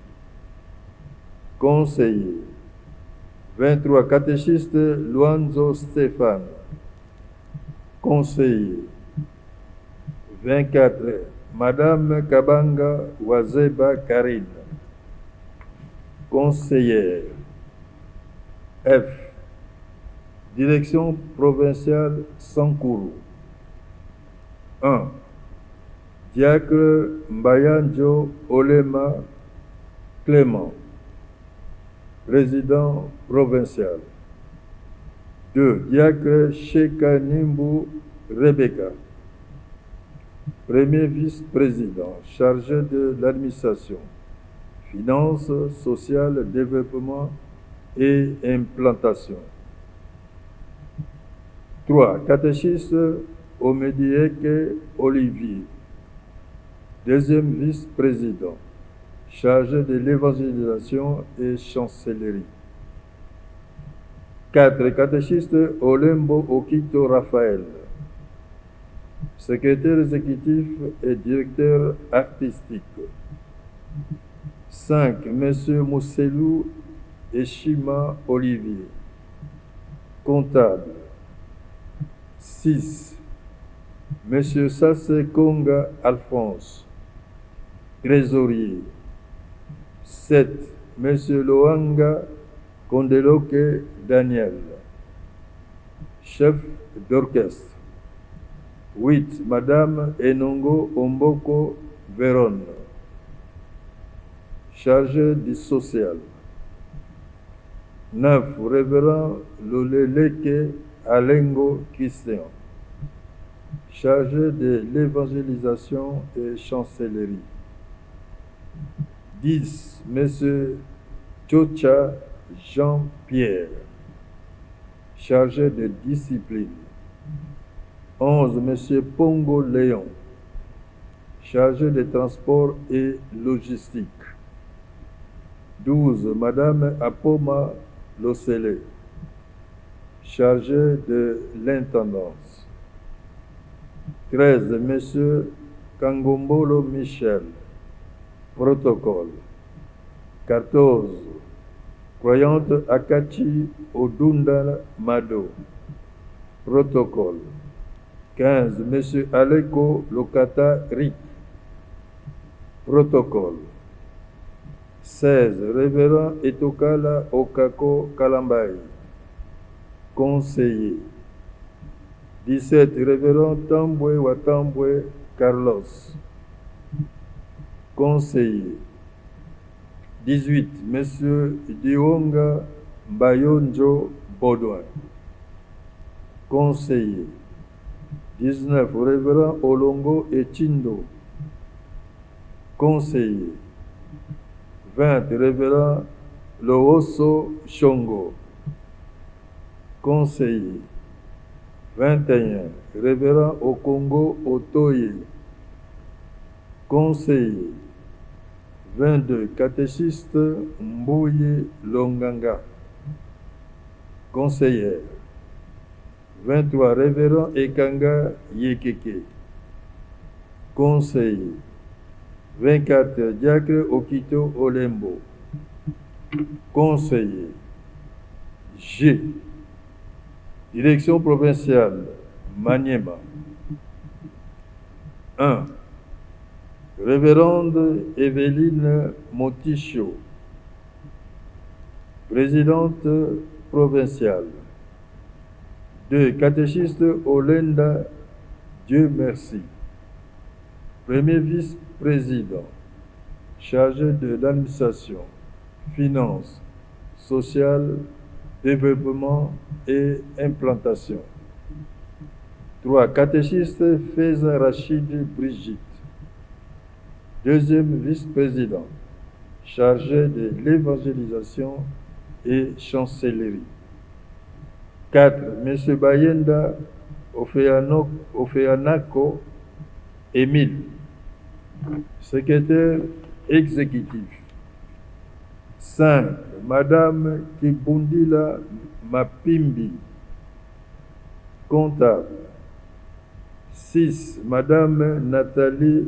conseiller. 23. Catéchiste Luanzo Stéphane, conseiller. 24. Madame Kabanga Wazeba Karine, conseillère. F. Direction provinciale Sankourou. 1. Diacre Mbayanjo Olema Clément, président provincial. 2. Diacre Sheka Nimbu Rebecca, premier vice-président, chargé de l'administration, finances, sociales, développement et implantation. 3. Catéchiste Omedieke Olivier, deuxième vice-président, chargé de l'évangélisation et chancellerie. 4. Catéchiste Olembo Okito Raphaël, secrétaire exécutif et directeur artistique. 5. Monsieur Mousselou Eshima Olivier, comptable. 6. Monsieur Sasse Konga Alphonse, trésorier. 7. Monsieur Loanga Kondeloke Daniel, chef d'orchestre. 8. Madame Enongo Omboko Véronne, chargée du social. 9. Révérend Loleleke Alengo Christian, chargé de l'évangélisation et chancellerie. 10. Monsieur Tchocha Jean-Pierre, chargé de discipline. 11. Monsieur Pongo Léon, chargé de transport et logistique. 12. Madame Apoma Losele, chargé de l'intendance. 13. Monsieur Kangombolo Michel, protocole. 14. Croyante Akachi Odunda Mado, protocole. 15. Monsieur Aleko Lokata Rick, protocole. 16. Révérend Etokala Okako Kalambai, conseiller. 17. Révérend Tambwe Watambwe Carlos, conseiller. 18. Monsieur Dionga Bayonjo Baudouin, conseiller. 19. Révérend Olongo Echindo, conseiller. 20. Révérend Looso Shongo, conseiller. 21. Révérend Okongo Otoye, conseiller. 22. Catéchiste Mbouye Longanga, conseillère. 23. Révérend Ekanga Yekeke, conseiller. 24. Diacre Okito Olembo, conseiller. G. Direction provinciale, Maniema. 1. Révérende Evelyne Moticho, présidente provinciale. 2. Catéchiste Olenda Dieu merci, premier vice-président, chargé de l'administration, finances, sociales, développement et implantation. 3. Catéchiste Feza Rachid Brigitte, deuxième vice-président, chargé de l'évangélisation et chancellerie. 4. M. Bayenda Ofeanako Émile, secrétaire exécutif. 5. Madame Kibundila Mapimbi, comptable. 6. Madame Nathalie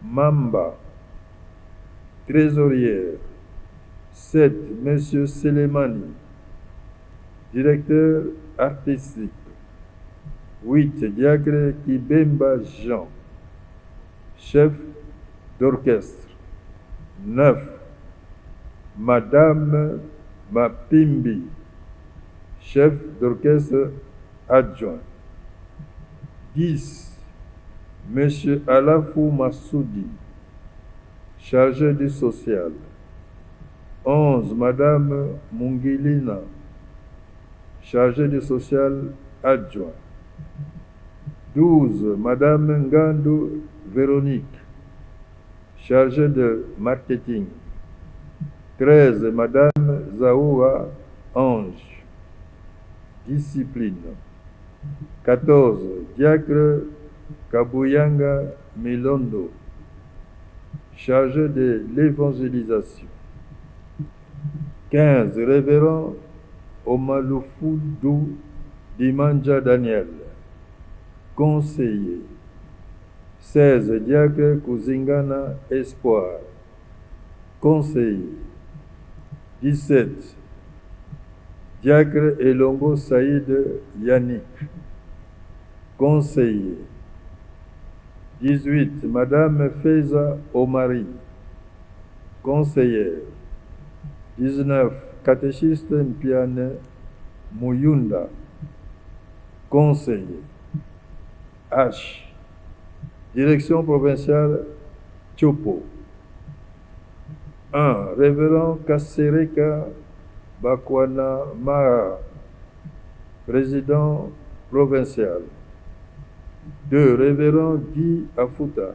Mamba, trésorière. 7. Monsieur Selemani, directeur artistique. 8. Diacre Kibemba Jean, chef d'orchestre. 9. Madame Mapimbi, chef d'orchestre adjoint. 10. Monsieur Alafou Massoudi, chargé du social. 11. Madame Mungilina, chargée du social adjoint. 12. Madame Ngandou Véronique, chargée de marketing. 13. Madame Zaoua Ange, discipline. 14. Diacre Kabuyanga Milondo, chargé de l'évangélisation. 15. Révérend Omalufudu Dimanja Daniel, conseiller. 16. Diacre Kuzingana Espoir, conseiller. 17. Diacre Elongo Saïd Yannick, conseiller. 18. Madame Feza Omari, conseillère. 19. Catéchiste Mpiane Muyunda, conseiller. H. Direction provinciale Chopo. 1. Révérend Kassereka Bakwana Mara, président provincial. 2. Révérend Guy Afuta,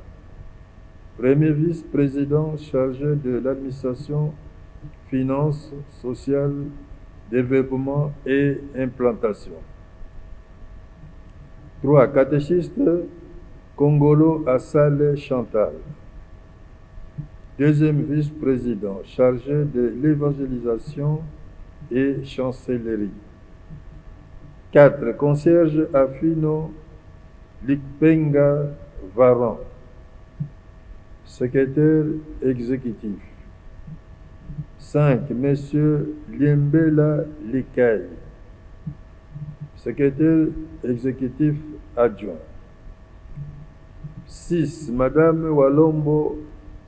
premier vice-président chargé de l'administration, finances, sociales, développement et implantation. 3. Catéchiste Kongolo Assale Chantal, deuxième vice-président chargé de l'évangélisation et chancellerie. 4. Concierge Afino Likpenga Varan, secrétaire exécutif. 5. Monsieur Liembela Likai, secrétaire exécutif adjoint. 6. Madame Walombo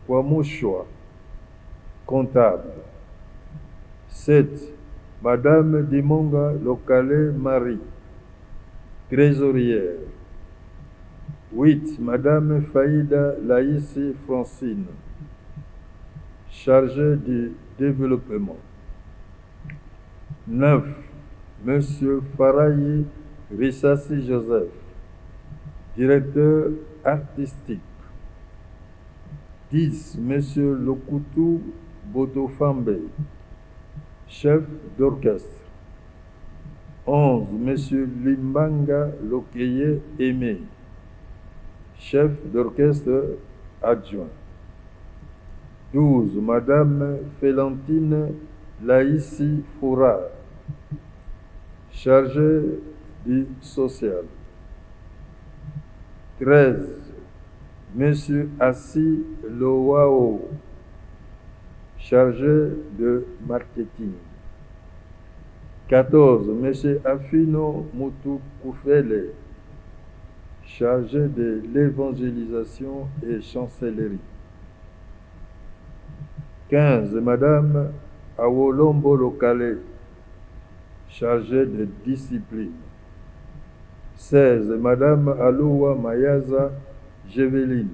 Wamushwa, comptable. 7. Madame Dimonga Lokale Marie, trésorière. 8. Madame Faïda Laïssi Francine, chargée du développement. 9. Monsieur Farayi Rissassi Joseph, directeur artistique. 10. Monsieur Lokutu Botofambe, chef d'orchestre. 11. Monsieur Limbanga Lokeye Aimé, chef d'orchestre adjoint. 12. Madame Félantine Laïssi Foura, chargée du social. 13. Monsieur Assi Lowao, chargé de marketing. 14. Monsieur Afino Moutoukufele, chargé de l'évangélisation et chancellerie. 15. Madame Awolombo Lokale, chargée de discipline. 16. Madame Aloua Mayaza Géveline,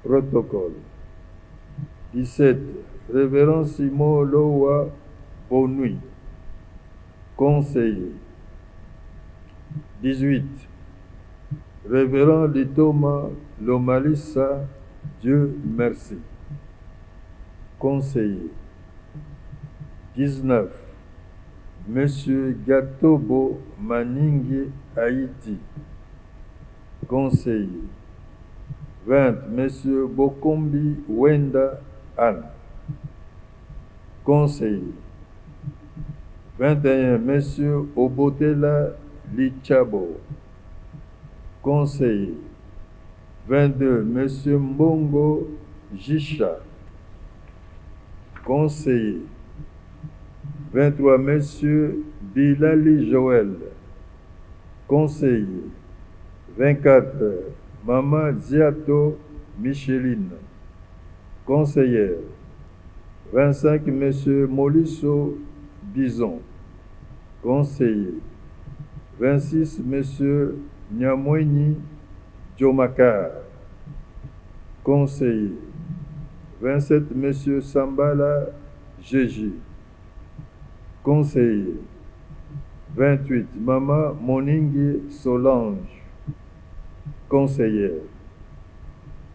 protocole. 17. Révérend Simon Lowa Bonui, conseiller. 18. Révérend Litoma Lomalissa Dieu merci, conseiller. 19. Monsieur Gatobo Maningi Haïti, conseiller. 20. Monsieur Bokombi Wenda Anne, conseiller. 21. Monsieur Obotela Lichabo, conseiller. 22. Monsieur Mbongo Jisha, conseiller. 23. Monsieur Bilali Joël, conseiller. 24. Maman Ziato Micheline, conseillère. 25. Monsieur Molisso Bison, conseiller. 26. Monsieur Nyamweni Djomakar, conseiller. 27. Monsieur Sambala Jéji, conseiller. 28. Maman Moningi Solange, conseillère.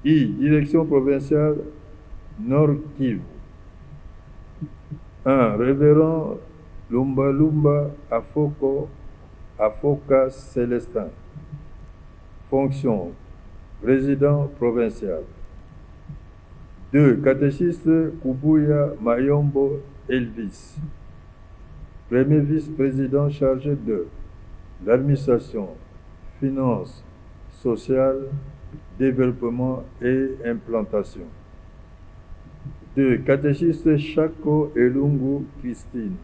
I. Direction provinciale Nord Kivu. 1. Révérend Lumba Lumba Afoka Célestin, fonction président provincial. 2. Catéchiste Kubuya Mayombo Elvis, premier vice-président chargé de l'administration, finances, sociale, développement et implantation. 2. Catéchiste Chako Elungu Christine,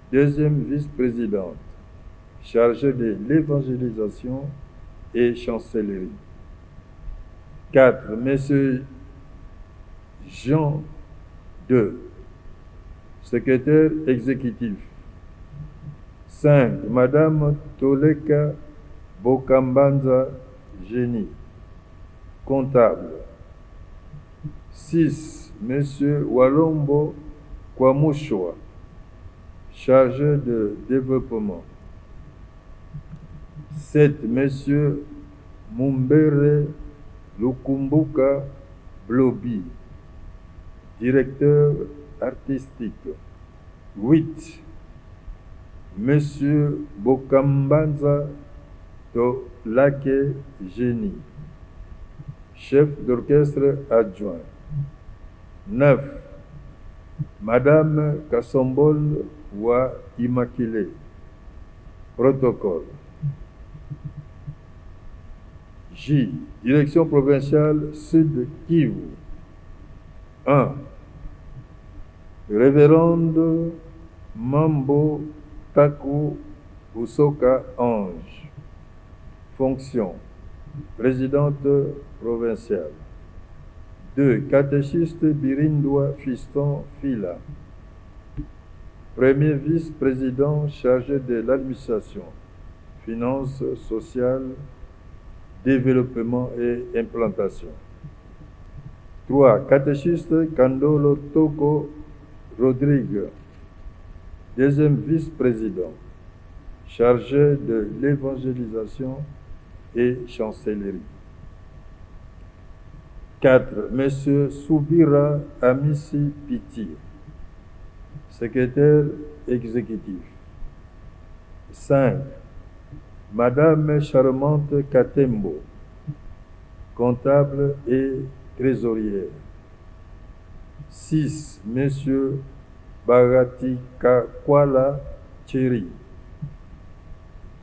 deuxième vice-présidente, chargée de l'évangélisation et chancellerie. 4. Monsieur Jean II, secrétaire exécutif. 5. Madame Toleka Bokambanza Génie, comptable. 6. Monsieur Walombo Kwamushwa, chargé de développement. 7. Monsieur Mumbere Lukumbuka Blobi, directeur artistique. 8. Monsieur Bokambanza Tolake Génie, chef d'orchestre adjoint. 9. Madame Kassombol Wa Immaculée, protocole. J. Direction provinciale Sud Kivu. 1. Révérende Mambo Taku Usoka Ange, fonction présidente provinciale. 2. Catéchiste Birindoua Fiston Fila. Premier vice-président chargé de l'administration, finances sociales, développement et implantation. 3. Catéchiste Kandolo Toko Rodrigue. Deuxième vice-président, chargé de l'évangélisation et chancellerie. 4. M. Soubira Amissi Piti, secrétaire exécutif. 5. Madame Charmante Katembo, comptable et trésorière. 6. M. Bagati Kakwala Thierry,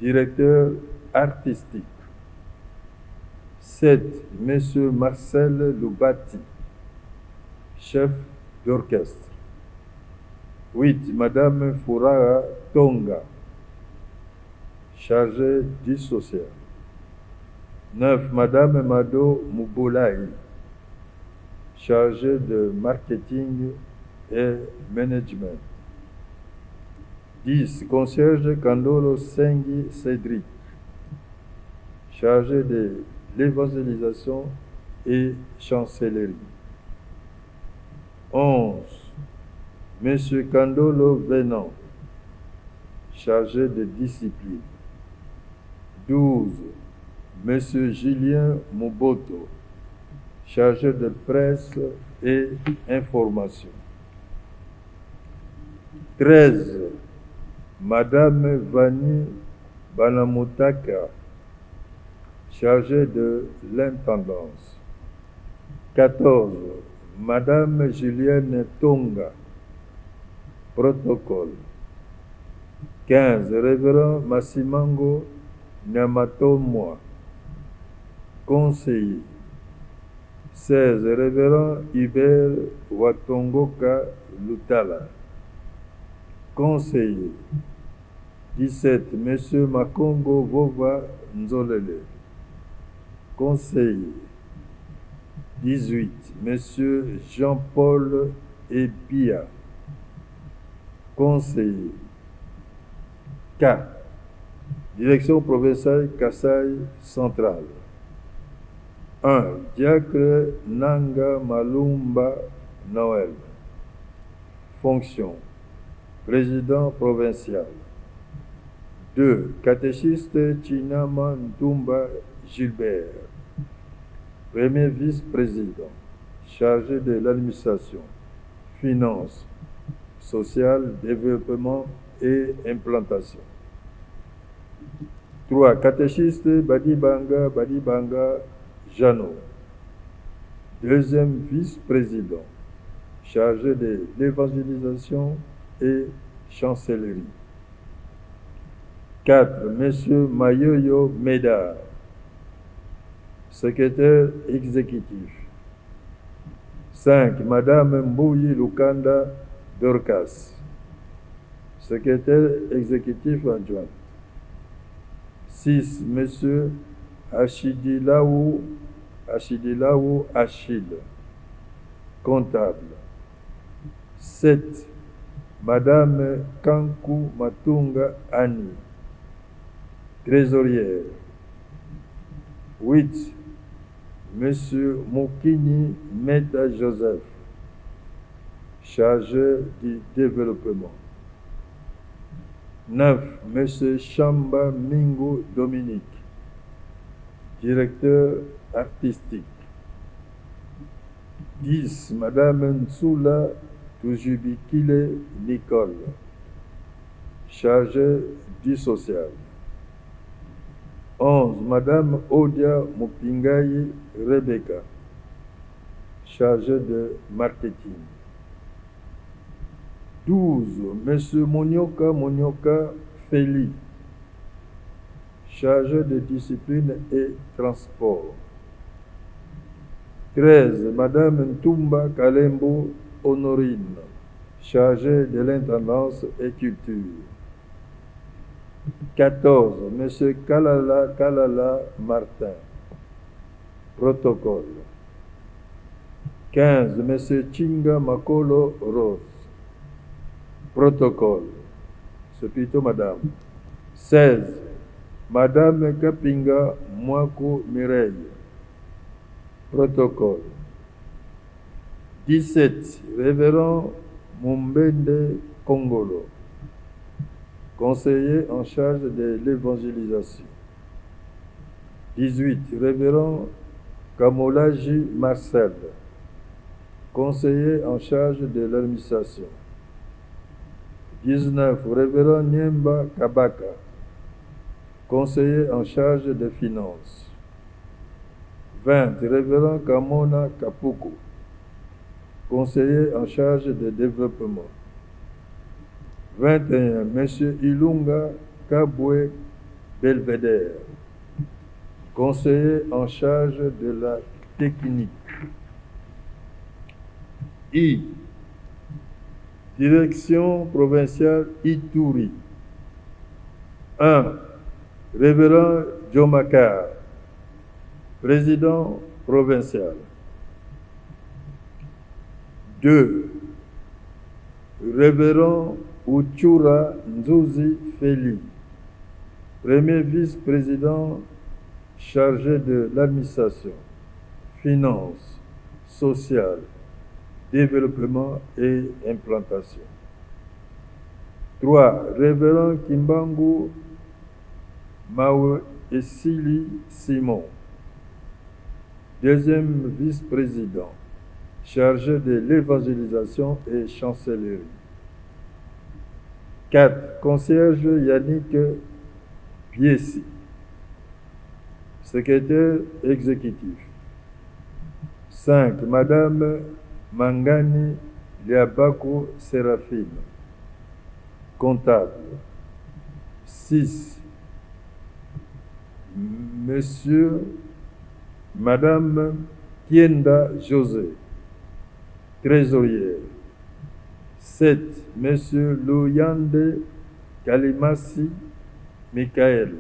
directeur artistique. 7. M. Marcel Loubati, chef d'orchestre. 8. Madame Fouraha Tonga, chargée du social. 9. Madame Mado Mouboulaï, chargée de marketing et management. 10. Concierge Kandolo Sengi Cédric, chargé de l'évangélisation et chancellerie. 11. Monsieur Kandolo Venant, chargé de discipline. 12. Monsieur Julien Moboto, chargé de presse et information. 13. Madame Vani Banamutaka, chargée de l'intendance. 14. Madame Julienne Tonga, protocole. 15. Révérend Massimango Nyamatomwa, conseiller. 16. Révérend Hubert Watongoka Lutala, conseiller. 17. Monsieur Makongo Vova Nzolele, conseiller. 18. Monsieur Jean-Paul Ebia, conseiller. 4. Direction provinciale Kasaï centrale. 1. Diacre Nanga Malumba Noël, fonction président provincial. 2. Catéchiste Chinama Ntumba Gilbert, premier vice-président, chargé de l'administration, finances, sociales, développement et implantation. 3. Catéchiste Badibanga Jano, deuxième vice-président, chargé de l'évangélisation et chancellerie. 4. Monsieur Mayoyo Médard, secrétaire exécutif. 5. Madame Mbouyi Lukanda Dorcas, secrétaire exécutif adjoint. 6. Monsieur Achidilaou Achille, comptable. 7. Madame Kankou Matunga Annie, trésorière. 8. Monsieur Moukini Meta Joseph, chargé du développement. 9. Monsieur Chamba Mingo Dominique, directeur artistique. 10. Madame Ntsula Toujubikile Nicole, chargée du social. 11. Madame Odia Mupingayi Rebecca, chargée de marketing. 12. Monsieur Monyoka Feli, chargé de discipline et transport. 13. Madame Ntumba Kalembo Honorine, chargée de l'intendance et culture. 14. Monsieur Kalala Martin, protocole. 15, M. Chinga Makolo Rose. Protocole. C'est plutôt Madame. 16, Madame Kapinga Mwaku Mireille. Protocole. 17, Révérend Mumbende Kongolo, conseiller en charge de l'évangélisation. 18, Révérend Kamolaji Marcel, conseiller en charge de l'administration. 19, Révérend Niemba Kabaka, conseiller en charge des finances. 20, Révérend Kamona Kapuku, conseiller en charge de développement. 21, M. Ilunga Kabwe Belvedere, conseiller en charge de la technique. I. Direction provinciale Ituri. 1. Révérend Djomakar, président provincial. 2. Révérend Uchura Nzuzi Feli, premier vice-président chargé de l'administration, finances, sociales, développement et implantation. 3. Révérend Kimbangu Mawe Esili Simon, deuxième vice-président, chargé de l'évangélisation et chancellerie. 4. Concierge Yannick Biesi, secrétaire exécutif. 5. Madame Mangani Liabako Séraphine, comptable. 6. Monsieur, Madame Kienda José, trésorière. 7. Monsieur Louyande Kalimasi Michael,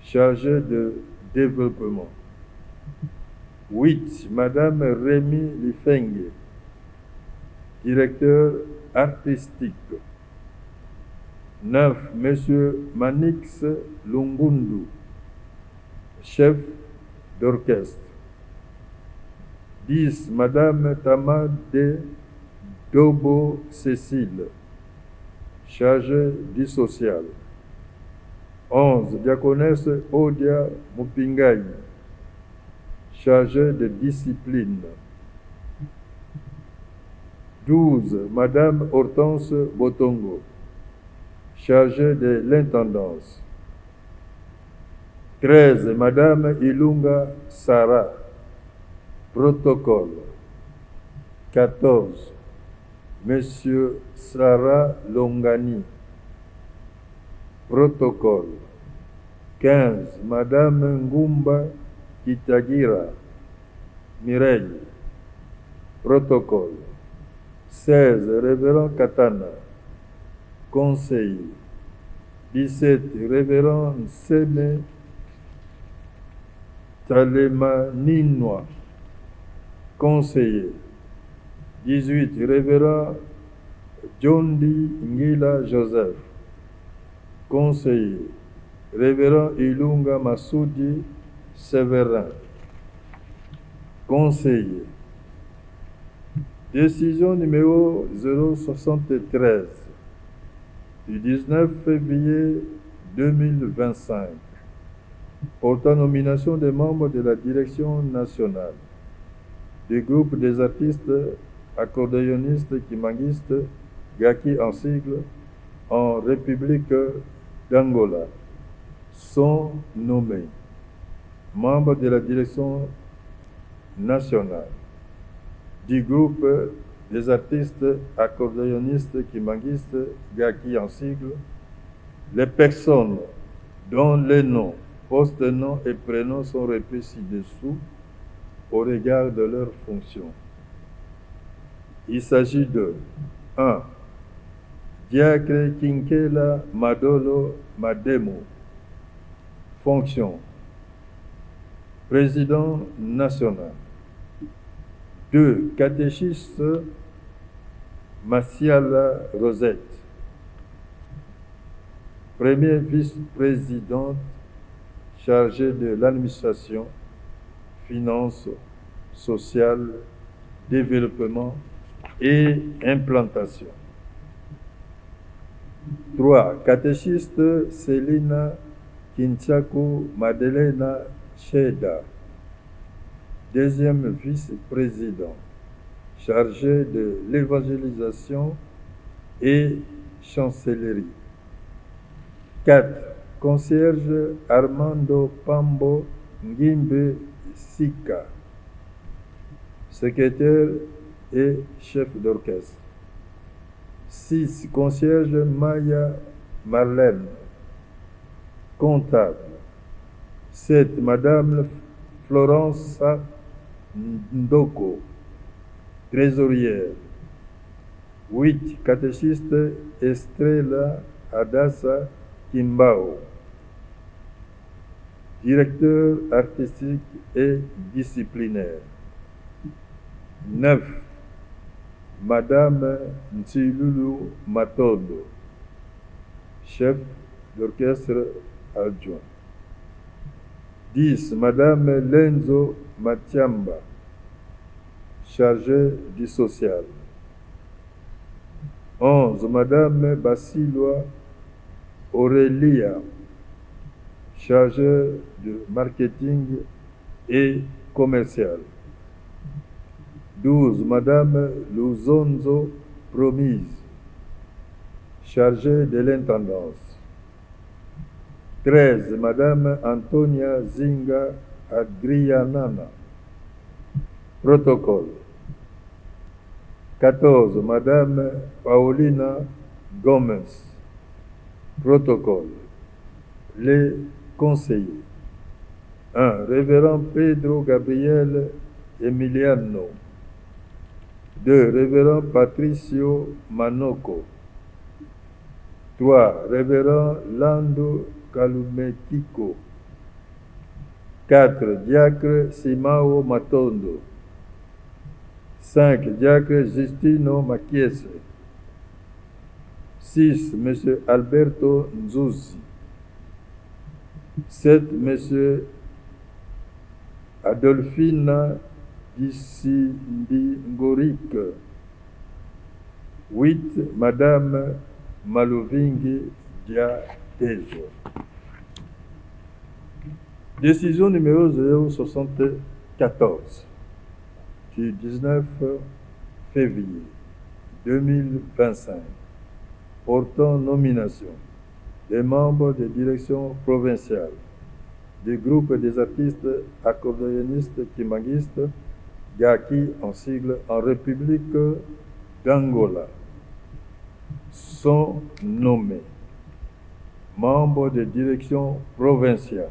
chargé de développement. 8. Madame Rémi Lifenge, directeur artistique. 9. Monsieur Manix Lungundu, chef d'orchestre. 10. Madame Tamade Dobo Cécile, chargée du social. 11. Diaconesse Odia Mupingai, chargée de discipline. 12. Madame Hortense Botongo, chargée de l'intendance. 13. Madame Ilunga Sarah, protocole. 14. Monsieur Sarah Longani, protocole. 15. Madame Ngumba Kitagira Mireille, protocole. 16. Révérend Katana, conseiller. 17. Révérend Nseme Talemaninois, conseiller. 18. Révérend Jondi Ngila Joseph, conseiller. Révérend Ilunga Massoudi Séverin, conseiller. Décision numéro 073 du 19 février 2025 portant nomination des membres de la direction nationale du groupe des artistes accordéonistes kimanguistes Gaki en sigle en République d'Angola sont nommés membres de la direction nationale du groupe des artistes accordéonistes kimanguistes Gaki en sigle les personnes dont les noms, post-noms et prénoms sont repris ci-dessous au regard de leurs fonctions. Il s'agit de 1. Diacre Kinkela Madolo Mademo, fonction président national. 2. Catéchiste Massiala Rosette. Première vice-présidente chargée de l'administration, finances, sociales, développement et implantation. 3. Catéchiste Célina Kinchaku Madelena Sheda. Deuxième vice-président, chargé de l'évangélisation et chancellerie. 4. Concierge Armando Pambo Ngimbe Sika, secrétaire et chef d'orchestre. 6. Concierge Maya Marlène, comptable. 7. Madame Florence Ndoko, trésorière. 8. Catéchiste Estrella Adassa Kimbao, directeur artistique et disciplinaire. 9. Madame Ntsilulu Matondo, chef d'orchestre adjoint. 10. Madame Lenzo Matiamba, chargée du social. 11. Madame Basilwa Aurélia, chargée de marketing et commercial. 12. Madame Luzonzo Promise, chargée de l'intendance. 13. Madame Antonia Zinga Adrianana, protocole. 14. Madame Paulina Gomez, protocole. Les conseillers. 1. Révérend Pedro Gabriel Emiliano. 2. Révérend Patricio Manoko. 3. Révérend Lando Kalumekiko. 4. Diacre Simao Matondo. 5. Diacre Justino Machiese. 6. Monsieur Alberto Nzuzi. 7. Monsieur Adolfina Dissindingorique. 8. Madame Malovingi Diatezo. Décision numéro 074 du 19 février 2025 portant nomination des membres des directions provinciales du groupe des artistes accordéonistes kimbanguistes GAKI en sigle en République d'Angola sont nommés membres des directions provinciales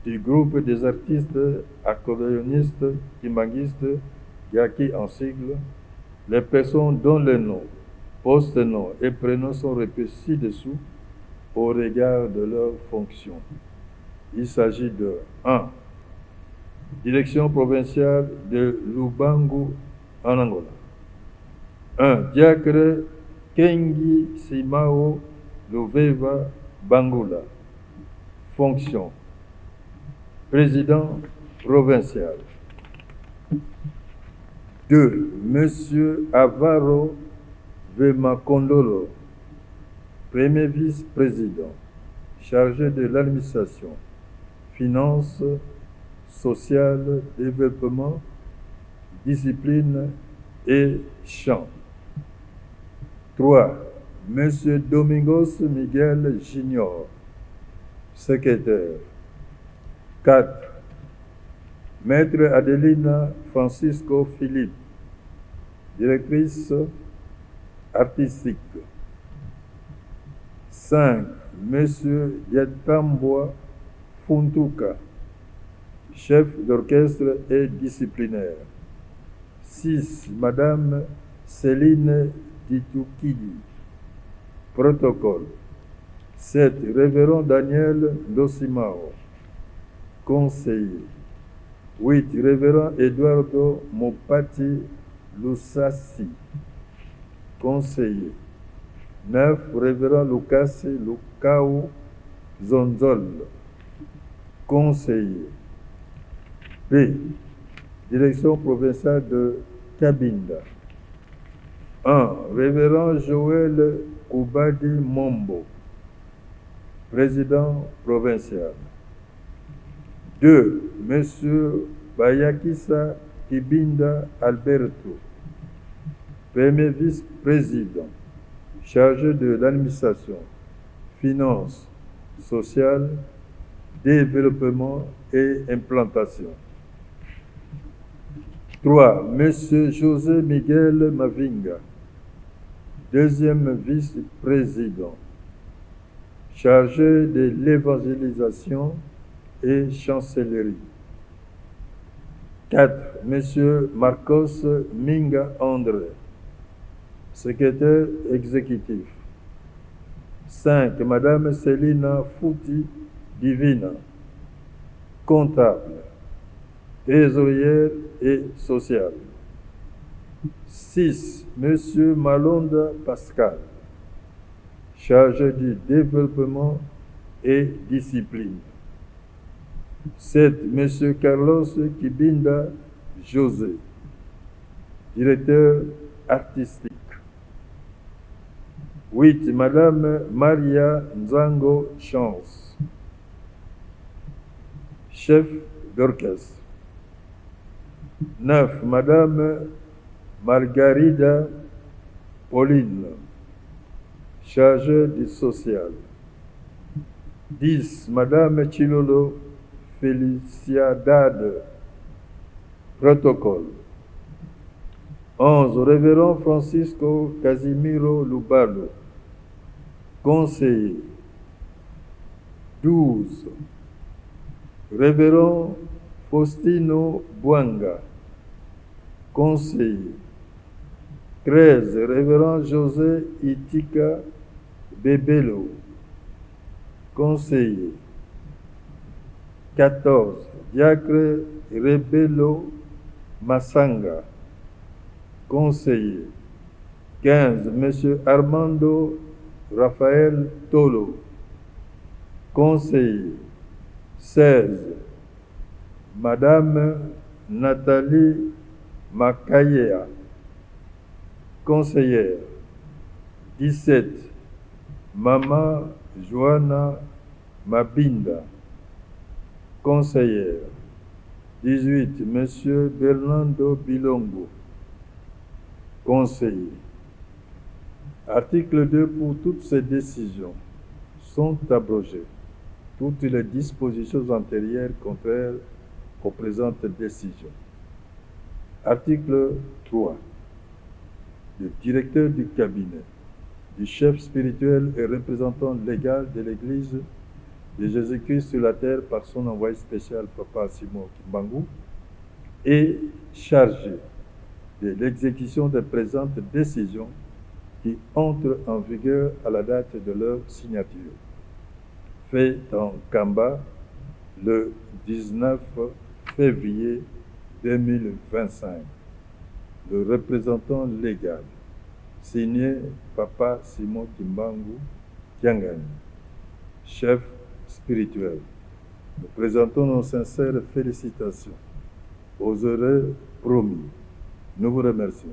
du groupe des artistes accordéonistes kimbanguistes GAKI en sigle les personnes dont les noms, post-noms et prénoms sont repris ci-dessous au regard de leurs fonctions. Il s'agit de 1. Direction provinciale de Lubangu en Angola. 1. Diacre Kengi Simao Luveva Bangula. Fonction. Président provincial. 2. Monsieur Avaro Vemakondolo, premier vice-président, chargé de l'administration, finances, sociales, développement, discipline et chant. 3. Monsieur Domingos Miguel Junior, secrétaire. 4. Maître Adelina Francisco Philippe, directrice artistique. 5. Monsieur Diatamboa Funtuka, chef d'orchestre et disciplinaire. 6. Madame Céline Ditukidi, protocole. 7. Révérend Daniel Dosimao, conseiller. 8. Révérend Eduardo Mopati Lusasi, conseiller. 9. Révérend Lucas Lucao Zonzol, conseiller. B. Direction provinciale de Cabinda. 1. Révérend Joël Koubadi Mombo, président provincial. 2. Monsieur Bayakisa Kibinda Alberto, premier vice-président, chargé de l'administration, finances, sociales, développement et implantation. 3. Monsieur José Miguel Mavinga, deuxième vice-président, chargé de l'évangélisation et chancellerie. 4. Monsieur Marcos Minga André, secrétaire exécutif. 5. Madame Célina Fouti Divina, comptable, trésorière et sociale. 6. Monsieur Malonda Pascal, chargé du développement et discipline. 7. Monsieur Carlos Kibinda José, directeur artistique. 8. Madame Maria Nzango Chance, chef d'orchestre. 9. Madame Margarida Pauline, chargée du social. 10. Madame Chilolo Feliciadade, protocole. 11. Révérend Francisco Casimiro Lubalo, conseiller. 12. Révérend Faustino Bouanga, conseiller. 13. Révérend José Itika Bebelo, conseiller. 14. Diacre Rebelo Massanga, conseiller. 15. Monsieur Armando Raphaël Tolo, conseiller. 16. Madame Nathalie Makayea, conseillère. 17. Maman Joanna Mabinda, conseillère. 18. Monsieur Bernardo Bilongo, conseiller. Article 2. Pour toutes ces décisions sont abrogées toutes les dispositions antérieures contraires aux présentes décisions. Article 3. Le directeur du cabinet du chef spirituel et représentant légal de l'Église de Jésus-Christ sur la terre par son envoyé spécial, Papa Simon Kimbangu, est chargé de l'exécution des présentes décisions qui entrent en vigueur à la date de leur signature. Fait en Kamba le 19 février 2025. Le représentant légal, signé Papa Simon Kimbangu Kiangani, chef spirituel. Nous présentons nos sincères félicitations aux heureux promis. Nous vous remercions.